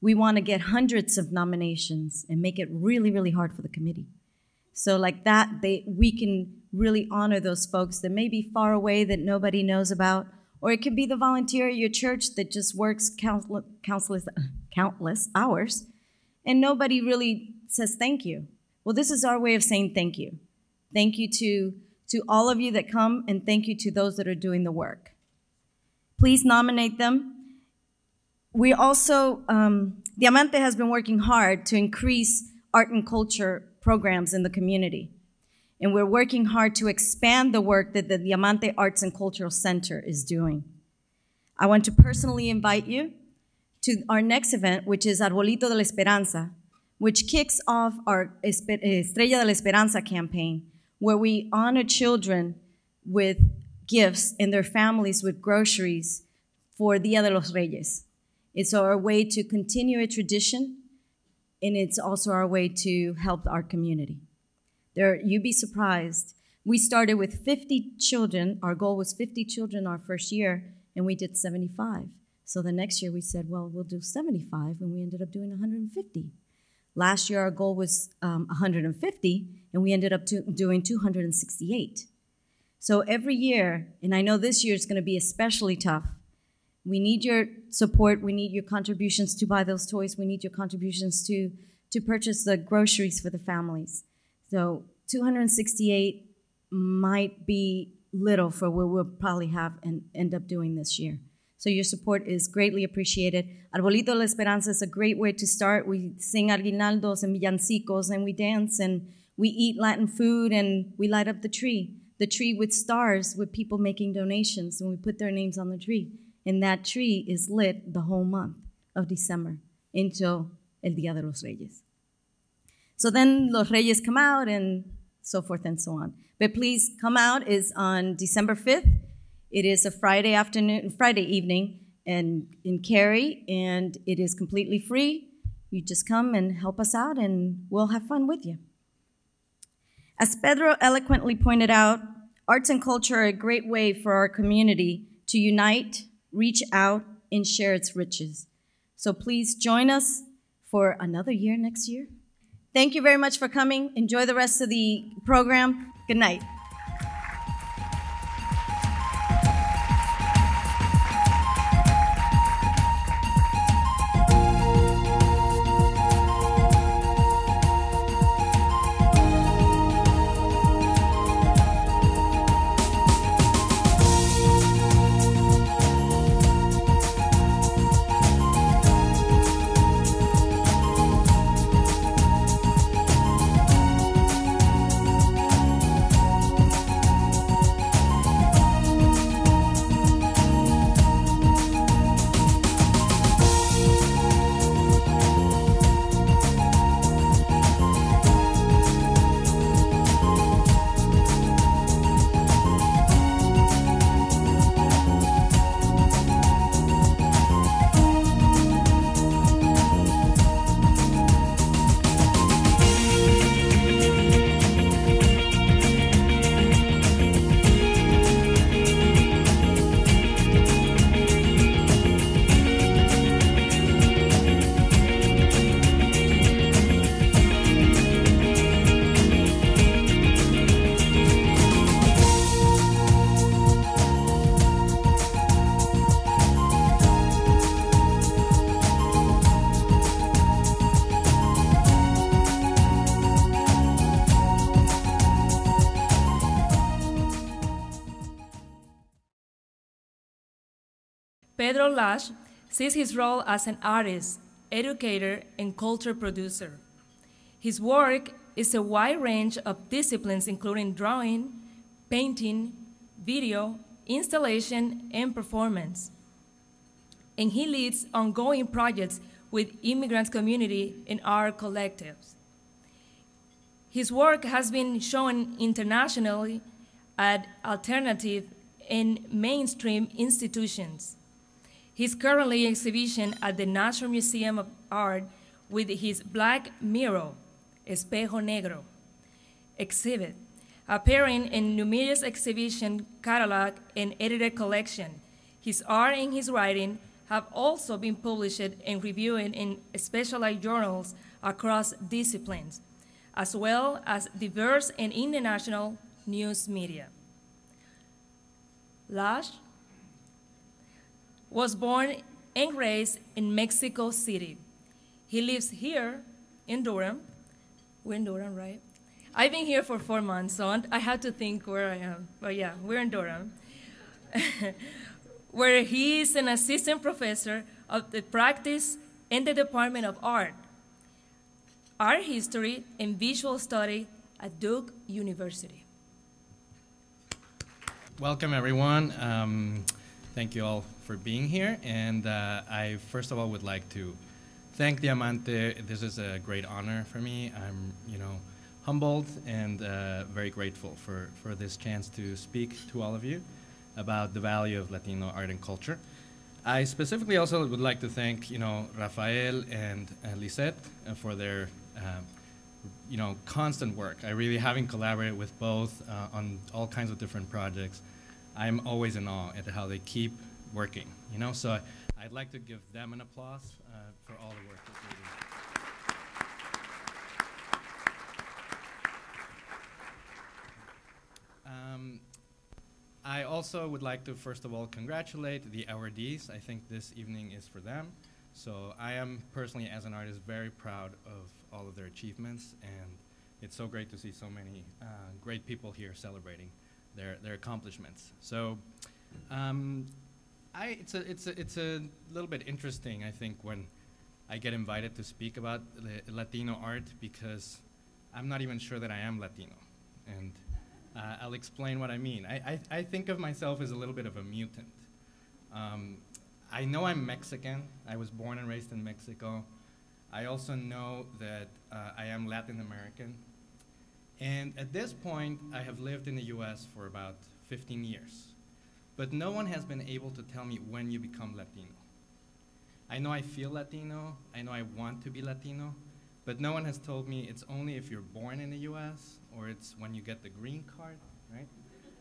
We want to get hundreds of nominations and make it really, really hard for the committee. So like that, we can really honor those folks that may be far away that nobody knows about, or it could be the volunteer at your church that just works countless hours, and nobody really says thank you. Well, this is our way of saying thank you. Thank you to all of you that come, and thank you to those that are doing the work. Please nominate them. We also, Diamante has been working hard to increase art and culture programs in the community. And we're working hard to expand the work that the Diamante Arts and Cultural Center is doing. I want to personally invite you to our next event, which is Arbolito de la Esperanza, which kicks off our Estrella de la Esperanza campaign, where we honor children with gifts and their families with groceries for Dia de los Reyes. It's our way to continue a tradition, and it's also our way to help our community. You'd be surprised. We started with 50 children. Our goal was 50 children our first year, and we did 75. So the next year we said, well, we'll do 75, and we ended up doing 150. Last year our goal was 150, and we ended up doing 268. So every year, and I know this year is going to be especially tough, we need your support. We need your contributions to buy those toys. We need your contributions to purchase the groceries for the families. So 268 might be little for what we'll probably have and end up doing this year. So your support is greatly appreciated. Arbolito de la Esperanza is a great way to start. We sing aguinaldos and villancicos, and we dance, and we eat Latin food, and we light up the tree with stars, with people making donations, and we put their names on the tree. And that tree is lit the whole month of December until el Día de los Reyes. So then los Reyes come out and so forth and so on. But please come out. Is on December 5th. It is a Friday evening in Cary, and it is completely free. You just come and help us out, and we'll have fun with you. As Pedro eloquently pointed out, arts and culture are a great way for our community to unite, reach out, and share its riches. So please join us for another year next year. Thank you very much for coming. Enjoy the rest of the program. Good night. Pedro Lash sees his role as an artist, educator, and culture producer. His work is a wide range of disciplines, including drawing, painting, video, installation, and performance. And he leads ongoing projects with immigrant community and art collectives. His work has been shown internationally at alternative and mainstream institutions. He's currently in exhibition at the National Museum of Art with his Black Mural, Espejo Negro, exhibit, appearing in numerous exhibition catalog and edited collection. His art and his writing have also been published and reviewed in specialized journals across disciplines, as well as diverse and international news media. Lash was born and raised in Mexico City. He lives here in Durham. We're in Durham, right? I've been here for 4 months, so I have to think where I am. But yeah, we're in Durham. where he is an assistant professor of the practice in the Department of Art History, and Visual Study at Duke University. Welcome, everyone. Thank you all for being here. And I, first of all, would like to thank Diamante. This is a great honor for me. I'm, humbled and very grateful for this chance to speak to all of you about the value of Latino art and culture. I specifically also would like to thank, Rafael and Lisette for their, constant work. I really, having collaborated with both on all kinds of different projects, I'm always in awe at how they keep working, So I'd like to give them an applause for all the work that they do. I also would like to, first of all, congratulate the awardees. I think this evening is for them. So I am personally, as an artist, very proud of all of their achievements, and it's so great to see so many great people here celebrating their accomplishments. So it's a little bit interesting, I think, when I get invited to speak about Latino art, because I'm not even sure that I am Latino. And I'll explain what I mean. I think of myself as a little bit of a mutant. I know I'm Mexican. I was born and raised in Mexico. I also know that I am Latin American. And at this point, I have lived in the US for about 15 years. But no one has been able to tell me when you become Latino. I know I feel Latino. I know I want to be Latino. But no one has told me it's only if you're born in the US or it's when you get the green card, right?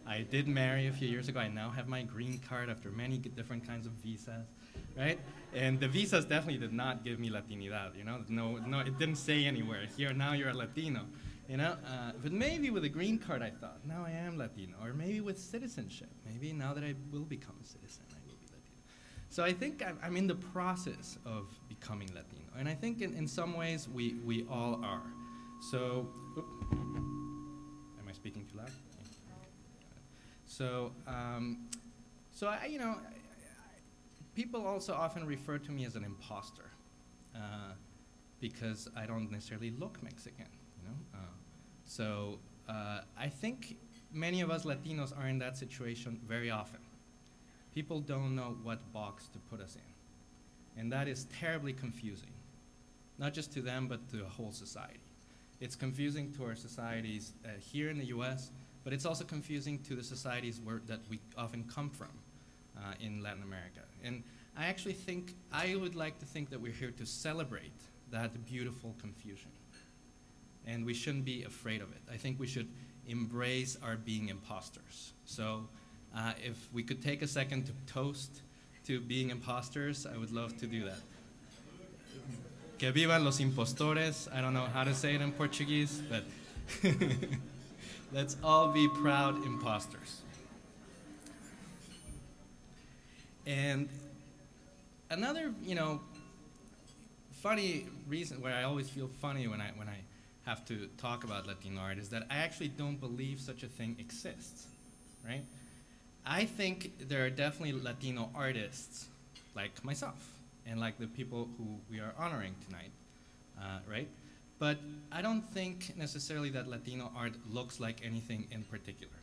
I did marry a few years ago. I now have my green card after many different kinds of visas, right? And the visas definitely did not give me Latinidad, No, it didn't say anywhere, here, now you're a Latino, But maybe with a green card, I thought, now I am Latino. Or maybe with citizenship. Maybe now that I will become a citizen, I will be Latino. So I think I'm in the process of becoming Latino. And I think in some ways we all are. So, am I speaking too loud? So, people also often refer to me as an imposter because I don't necessarily look Mexican, I think many of us Latinos are in that situation very often. People don't know what box to put us in. And that is terribly confusing, not just to them, but to the whole society. It's confusing to our societies here in the US, but it's also confusing to the societies that we often come from in Latin America. And I would like to think that we're here to celebrate that beautiful confusion. And we shouldn't be afraid of it. I think we should embrace our being imposters. So if we could take a second to toast to being imposters, I would love to do that. Que vivan los impostores. I don't know how to say it in Portuguese, but let's all be proud imposters. And another, funny reason where I always feel funny when I have to talk about Latino art is that I actually don't believe such a thing exists, right? I think there are definitely Latino artists like myself and like the people who we are honoring tonight, right? But I don't think necessarily that Latino art looks like anything in particular.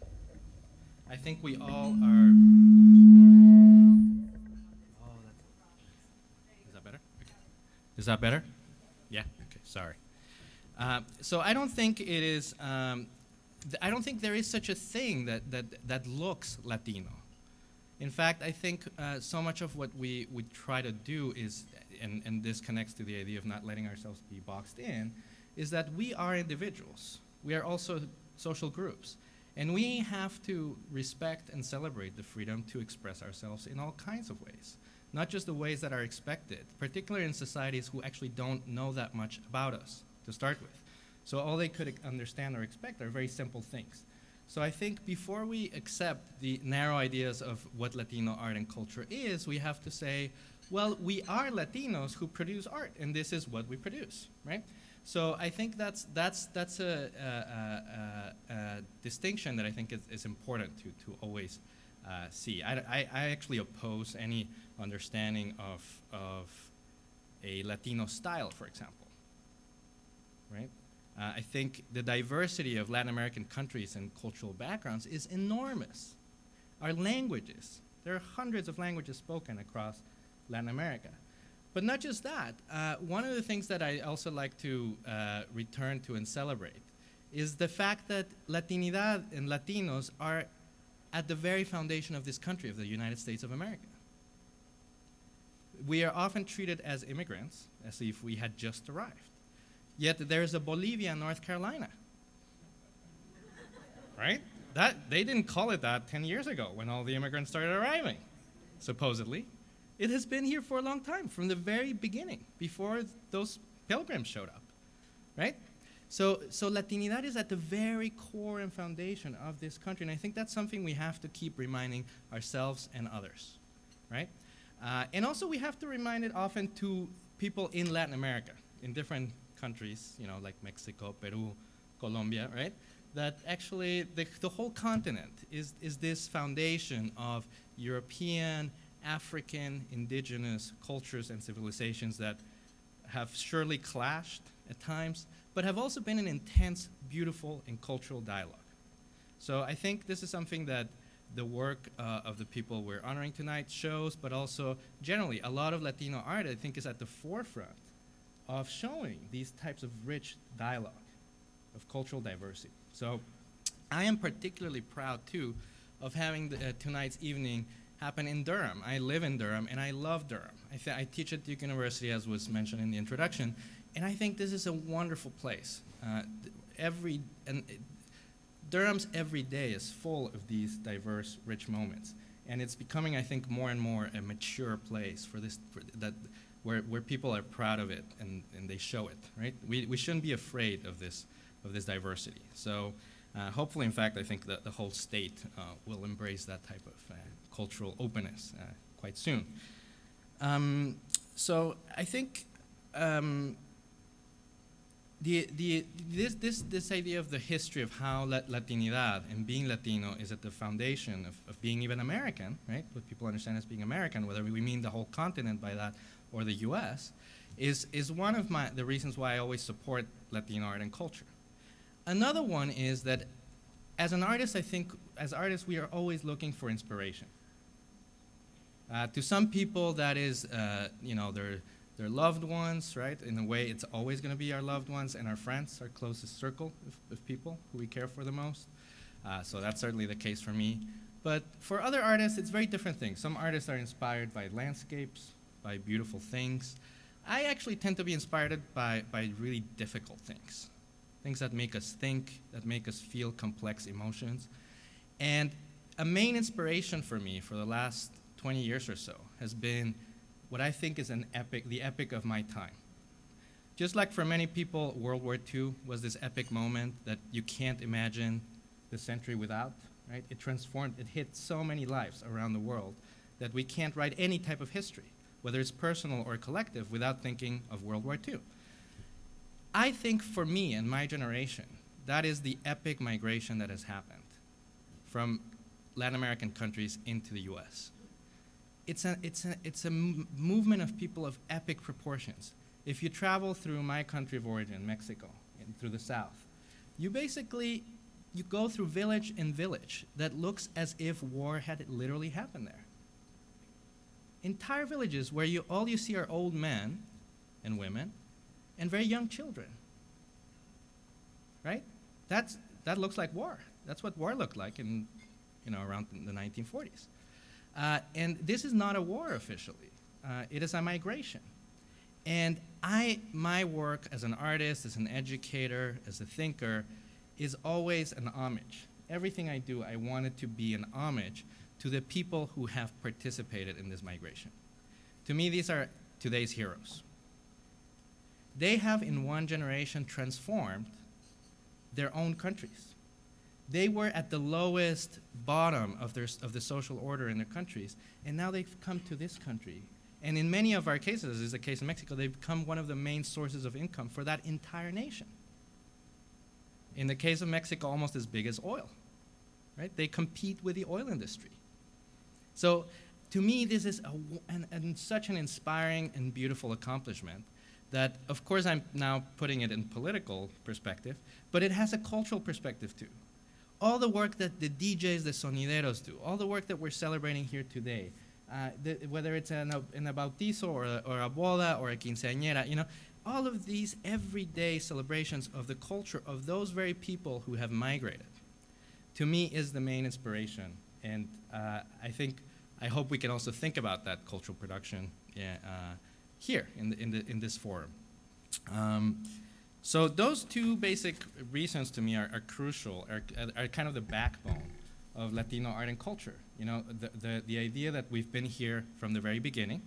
I think we all are. Oh, is that better? Okay. Is that better? Yeah. Okay. Sorry. So I don't think it is. I don't think there is such a thing that looks Latino. In fact, I think so much of what we try to do is, and this connects to the idea of not letting ourselves be boxed in, is that we are individuals. We are also social groups. And we have to respect and celebrate the freedom to express ourselves in all kinds of ways, not just the ways that are expected, particularly in societies who actually don't know that much about us to start with. So all they could understand or expect are very simple things. So I think before we accept the narrow ideas of what Latino art and culture is, we have to say, well, we are Latinos who produce art, and this is what we produce, right? So I think that's a distinction that I think is important to always see. I actually oppose any understanding of a Latino style, for example, right? I think the diversity of Latin American countries and cultural backgrounds is enormous. Our languages, there are hundreds of languages spoken across Latin America. But not just that, one of the things that I also like to return to and celebrate is the fact that Latinidad and Latinos are at the very foundation of this country, of the United States of America. We are often treated as immigrants, as if we had just arrived. Yet there is a Bolivia in North Carolina, right? They didn't call it that 10 years ago when all the immigrants started arriving, supposedly. It has been here for a long time, from the very beginning, before those pilgrims showed up, right? So Latinidad is at the very core and foundation of this country, and I think that's something we have to keep reminding ourselves and others, right? And also we have to remind it often to people in Latin America, in different countries, you know, like Mexico, Peru, Colombia, right? That actually the whole continent is this foundation of European, African, indigenous cultures and civilizations that have surely clashed at times, but have also been an intense, beautiful, and cultural dialogue. So I think this is something that the work of the people we're honoring tonight shows, but also generally a lot of Latino art, I think, is at the forefront of showing these types of rich dialogue, of cultural diversity. So I am particularly proud, too, of having tonight's evening happen in Durham. I live in Durham, and I love Durham. I teach at Duke University, as was mentioned in the introduction, and I think this is a wonderful place. Durham's every day is full of these diverse, rich moments, and it's becoming, I think, more and more a mature place where people are proud of it and they show it, right? We shouldn't be afraid of this diversity. So hopefully, in fact, I think that the whole state will embrace that type of cultural openness quite soon. So I think this idea of the history of how Latinidad and being Latino is at the foundation of being even American, right? What people understand as being American, whether we mean the whole continent by that or the US, is one of the reasons why I always support Latino art and culture. Another one is that as an artist, I think as artists we are always looking for inspiration. To some people that is, you know, their loved ones, right? In a way, it's always going to be our loved ones and our friends, our closest circle of people who we care for the most. So that's certainly the case for me. But for other artists, it's very different things. Some artists are inspired by landscapes, by beautiful things. I actually tend to be inspired by really difficult things. Things that make us think, that make us feel complex emotions. And a main inspiration for me for the last 20 years or so has been what I think is the epic of my time. Just like for many people, World War II was this epic moment that you can't imagine the century without, right? It transformed, it hit so many lives around the world that we can't write any type of history, whether it's personal or collective, without thinking of World War II. I think for me and my generation, that is the epic migration that has happened from Latin American countries into the US. It's a movement of people of epic proportions. If you travel through my country of origin, Mexico, and through the south, you go through village and village that looks as if war had literally happened there. Entire villages where all you see are old men and women and very young children, right? That looks like war. That's what war looked like in, around the 1940s. And this is not a war officially. It is a migration. And my work as an artist, as an educator, as a thinker, is always an homage. Everything I do, I want it to be an homage to the people who have participated in this migration. To me, these are today's heroes. They have, in one generation, transformed their own countries. They were at the lowest bottom of the social order in their countries, and now they've come to this country. And in many of our cases, as is the case in Mexico, they've become one of the main sources of income for that entire nation. In the case of Mexico, almost as big as oil, right? They compete with the oil industry. So to me, this is such an inspiring and beautiful accomplishment that, of course, I'm now putting it in political perspective, but it has a cultural perspective too. All the work that the DJs, the sonideros do, all the work that we're celebrating here today, whether it's a bautizo or a boda or a quinceañera, you know, all of these everyday celebrations of the culture of those very people who have migrated, to me, is the main inspiration. And I hope we can also think about that cultural production here in this forum. So those two basic reasons to me are crucial, are kind of the backbone of Latino art and culture. You know, the idea that we've been here from the very beginning,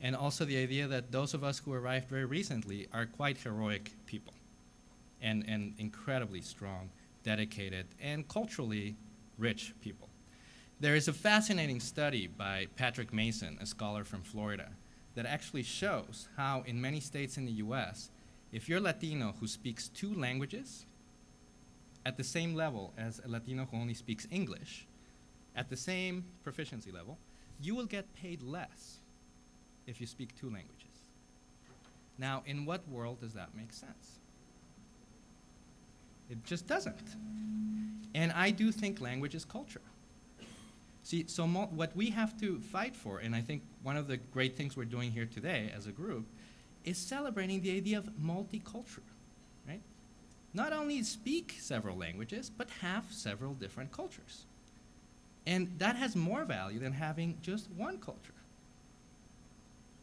and also the idea that those of us who arrived very recently are quite heroic people, and incredibly strong, dedicated, and culturally rich people. There is a fascinating study by Patrick Mason, a scholar from Florida, that actually shows how in many states in the US, if you're Latino who speaks 2 languages at the same level as a Latino who only speaks English, at the same proficiency level, you will get paid less if you speak 2 languages. Now, in what world does that make sense? It just doesn't. And I do think language is culture. See, so what we have to fight for, and I think one of the great things we're doing here today as a group, is celebrating the idea of multicultural, right? Not only speak several languages, but have several different cultures. And that has more value than having just one culture.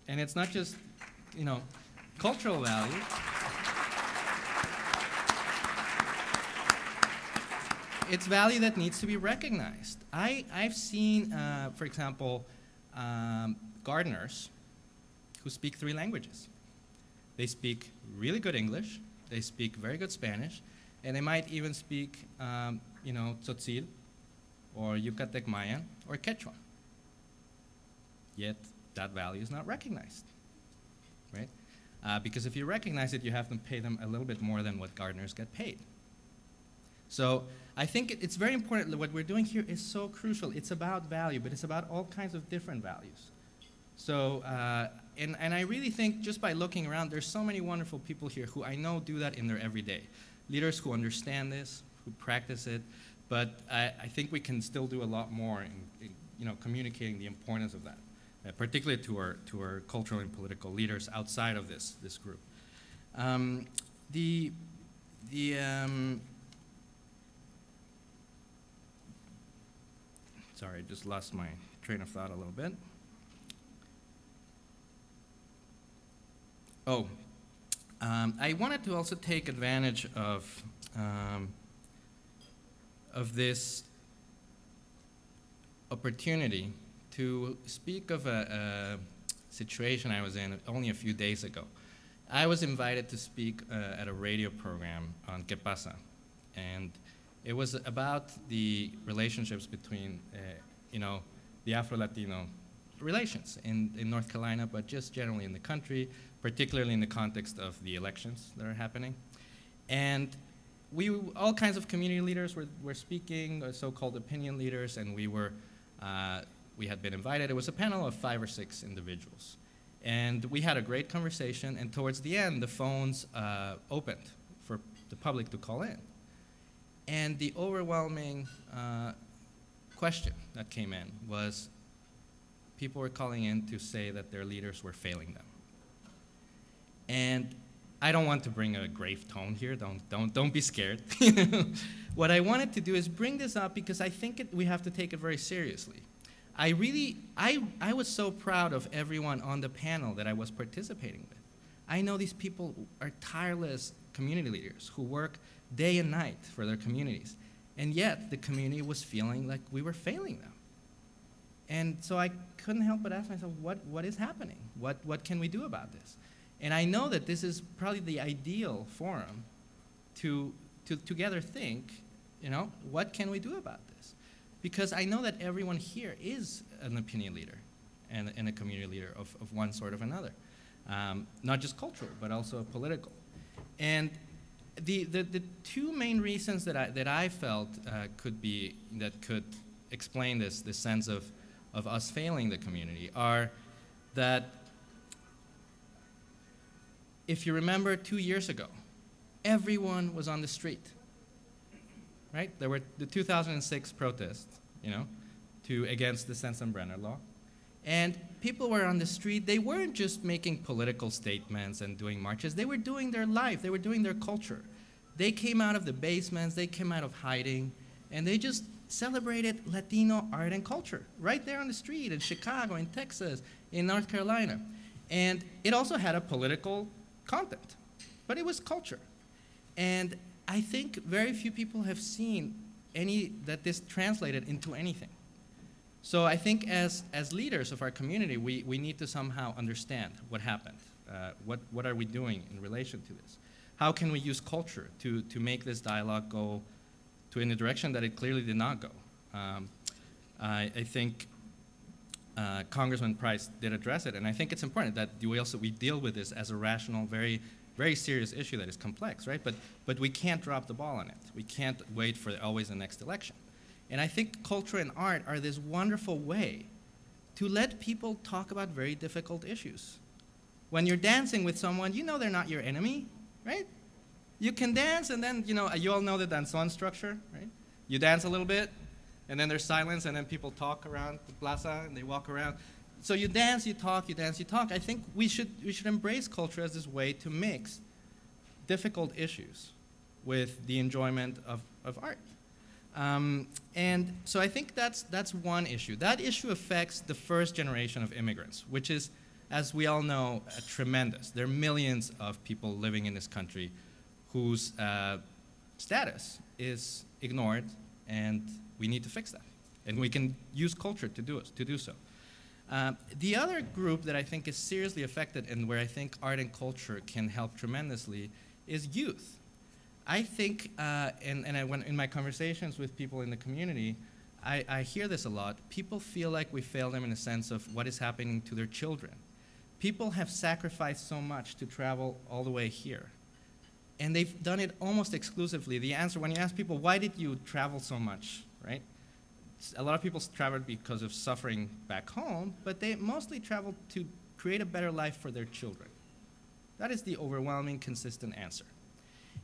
And it's not just, you know, cultural value. It's value that needs to be recognized. I've seen, for example, gardeners who speak 3 languages. They speak really good English, they speak very good Spanish, and they might even speak, you know, Tzotzil, or Yucatec Mayan, or Quechua. Yet that value is not recognized, right? Because if you recognize it, you have to pay them a little bit more than what gardeners get paid. So I think it's very important that what we're doing here is so crucial. It's about value, but it's about all kinds of different values. So, and I really think just by looking around, there's so many wonderful people here who I know do that in their everyday. Leaders who understand this, who practice it, but I think we can still do a lot more in you know, communicating the importance of that, particularly to our cultural and political leaders outside of this group. Sorry, I just lost my train of thought a little bit. Oh, I wanted to also take advantage of this opportunity to speak of a situation I was in only a few days ago. I was invited to speak at a radio program on Que Pasa, and it was about the relationships between, you know, the Afro-Latino relations in North Carolina, but just generally in the country, particularly in the context of the elections that are happening. And all kinds of community leaders were speaking, so-called opinion leaders, and we had been invited. It was a panel of 5 or 6 individuals. And we had a great conversation, and towards the end, the phones opened for the public to call in. And the overwhelming question that came in was people were calling in to say that their leaders were failing them. And I don't want to bring a grave tone here. Don't be scared. What I wanted to do is bring this up because I think we have to take it very seriously. I was so proud of everyone on the panel that I was participating with. I know these people are tireless community leaders who work day and night for their communities, and yet the community was feeling like we were failing them. And so I couldn't help but ask myself, what is happening? What can we do about this? And I know that this is probably the ideal forum to together think, you know, what can we do about this? Because I know that everyone here is an opinion leader and a community leader of one sort or another. Not just cultural, but also political. And the 2 main reasons that I felt could explain this sense of of us failing the community are that if you remember 2 years ago, everyone was on the street, right? There were the 2006 protests, against the Sensenbrenner law. And people were on the street. They weren't just making political statements and doing marches. They were doing their life. They were doing their culture. They came out of the basements. They came out of hiding. And they just celebrated Latino art and culture right there on the street in Chicago, in Texas, in North Carolina. And it also had a political content, but it was culture. And I think very few people have seen that this translated into anything. So I think as leaders of our community, we need to somehow understand what happened. What are we doing in relation to this? How can we use culture to make this dialogue go in the direction that it clearly did not go? I think Congressman Price did address it, and I think it's important that we deal with this as a rational, very, very serious issue that is complex, right? But we can't drop the ball on it. We can't wait for always the next election. And I think culture and art are this wonderful way to let people talk about very difficult issues. When you're dancing with someone, you know they're not your enemy, right? You can dance, and then, you all know the danzón structure, right? You dance a little bit, and then there's silence, and then people talk around the plaza, and they walk around. So you dance, you talk, you dance, you talk. I think we should embrace culture as this way to mix difficult issues with the enjoyment of art. And so I think that's one issue. That issue affects the first generation of immigrants, which is, as we all know, tremendous. There are millions of people living in this country whose status is ignored, and we need to fix that. And we can use culture to do so. The other group that I think is seriously affected and where I think art and culture can help tremendously is youth. I think, in my conversations with people in the community, I hear this a lot. People feel like we fail them in a sense of what is happening to their children. People have sacrificed so much to travel all the way here. And they've done it almost exclusively. The answer, when you ask people, why did you travel so much, right? A lot of people traveled because of suffering back home, but they mostly traveled to create a better life for their children. That is the overwhelming, consistent answer.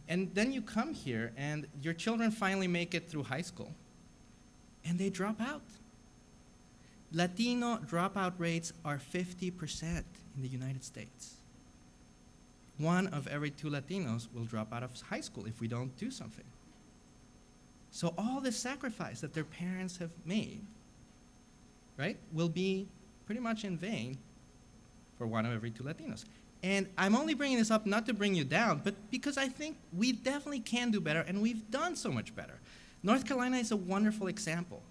And then you come here, and your children finally make it through high school, and they drop out. Latino dropout rates are 50% in the United States. 1 of every 2 Latinos will drop out of high school if we don't do something. So all the sacrifice that their parents have made, right, will be pretty much in vain for 1 of every 2 Latinos. And I'm only bringing this up not to bring you down, but because I think we definitely can do better, and we've done so much better. North Carolina is a wonderful example.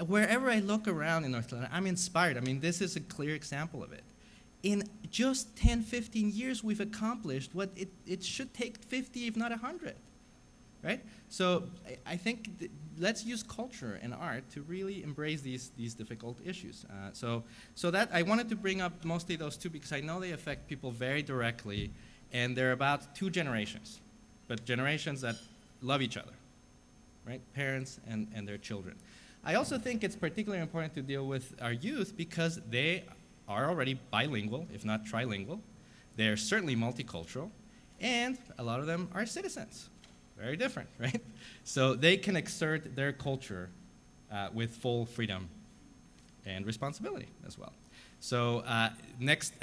Wherever I look around in North Carolina, I'm inspired. I mean, this is a clear example of it. In just 10, 15 years, we've accomplished what it should take 50, if not 100, right? So I think let's use culture and art to really embrace these difficult issues. So that I wanted to bring up mostly those 2 because I know they affect people very directly, and they're about 2 generations, but generations that love each other, right? Parents and their children. I also think it's particularly important to deal with our youth because they are already bilingual, if not trilingual. They're certainly multicultural, and a lot of them are citizens. Very different, right? So they can exert their culture with full freedom and responsibility as well. So at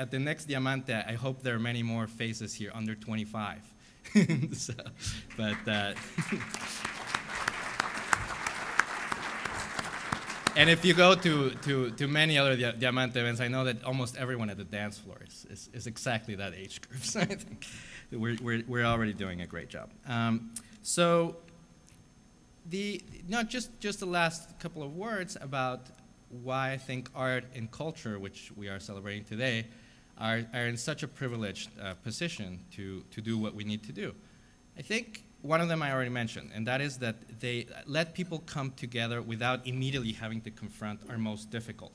the next Diamante, I hope there are many more faces here under 25. And if you go to many other Diamante events, I know that almost everyone at the dance floor is exactly that age group. So I think we're already doing a great job. So just the last couple of words about why I think art and culture, which we are celebrating today, are in such a privileged position to do what we need to do. I think one of them I already mentioned, and that is that they let people come together without immediately having to confront our most difficult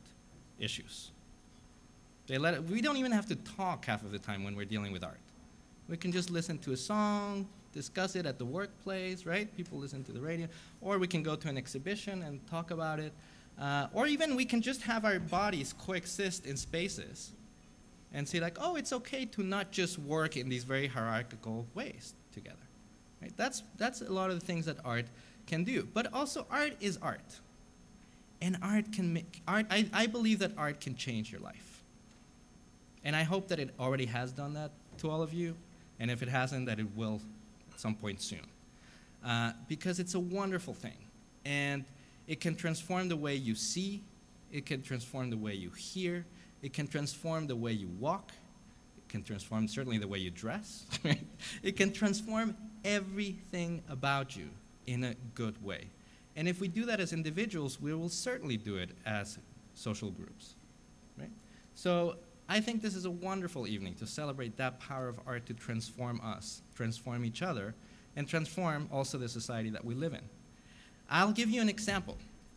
issues. We don't even have to talk half of the time when we're dealing with art. We can just listen to a song, discuss it at the workplace, right? People listen to the radio, or we can go to an exhibition and talk about it. Or even we can just have our bodies coexist in spaces and say like, oh, it's okay to not just work in these very hierarchical ways together. Right? That's a lot of the things that art can do. But also art is art. And art can make, I believe that art can change your life. And I hope that it already has done that to all of you. And if it hasn't, that it will at some point soon. Because it's a wonderful thing. And it can transform the way you see. It can transform the way you hear. It can transform the way you walk. It can transform certainly the way you dress. It can transform everything about you in a good way. And if we do that as individuals, we will certainly do it as social groups. Right? So I think this is a wonderful evening to celebrate that power of art to transform us, transform each other, and transform also the society that we live in. I'll give you an example.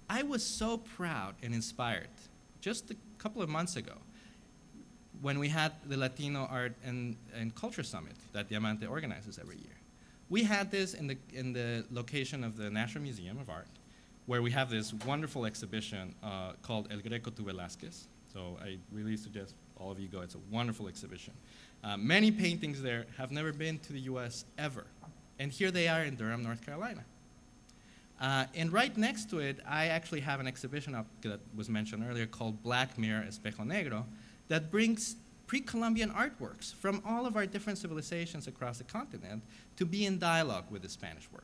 I was so proud and inspired just a couple of months ago when we had the Latino Art and Culture Summit that Diamante organizes every year. We had this in the location of the National Museum of Art, where we have this wonderful exhibition called El Greco to Velázquez. So I really suggest all of you go. It's a wonderful exhibition. Many paintings there have never been to the US ever. And here they are in Durham, North Carolina. And right next to it, I actually have an exhibition up that was mentioned earlier called Black Mirror Espejo Negro that brings pre-Columbian artworks from all of our different civilizations across the continent to be in dialogue with the Spanish work.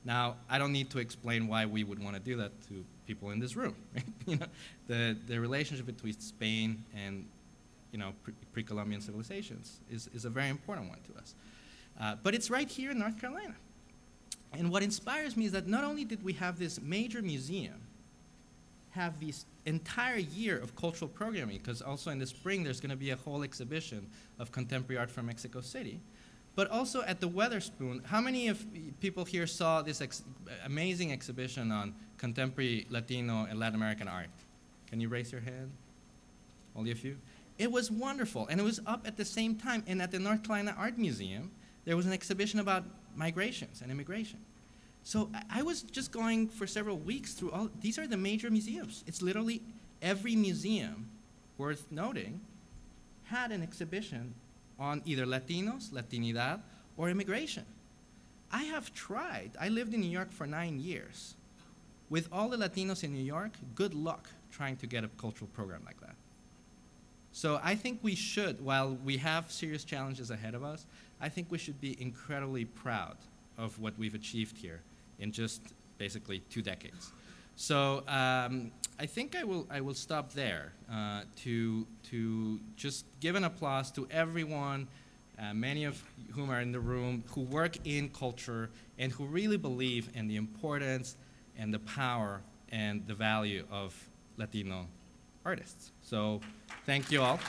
Now, I don't need to explain why we would want to do that to people in this room. Right? You know, the relationship between Spain and pre-Columbian civilizations is a very important one to us. But it's right here in North Carolina. And what inspires me is that not only did we have this major museum have this entire year of cultural programming, because also in the spring there's going to be a whole exhibition of contemporary art from Mexico City, but also at the Weatherspoon. How many of people here saw this amazing exhibition on contemporary Latino and Latin American art? Can you raise your hand? Only a few? It was wonderful, and it was up at the same time. And at the North Carolina Art Museum, there was an exhibition about migrations and immigration. So I was just going for several weeks through all, these are the major museums. It's literally every museum worth noting had an exhibition on either Latinos, Latinidad, or immigration. I have tried, I lived in New York for 9 years. With all the Latinos in New York, good luck trying to get a cultural program like that. So I think we should, while we have serious challenges ahead of us, I think we should be incredibly proud of what we've achieved here in just basically 2 decades. So I think I will stop there to just give an applause to everyone, many of whom are in the room, who work in culture and who really believe in the importance and the power and the value of Latino artists. So thank you all.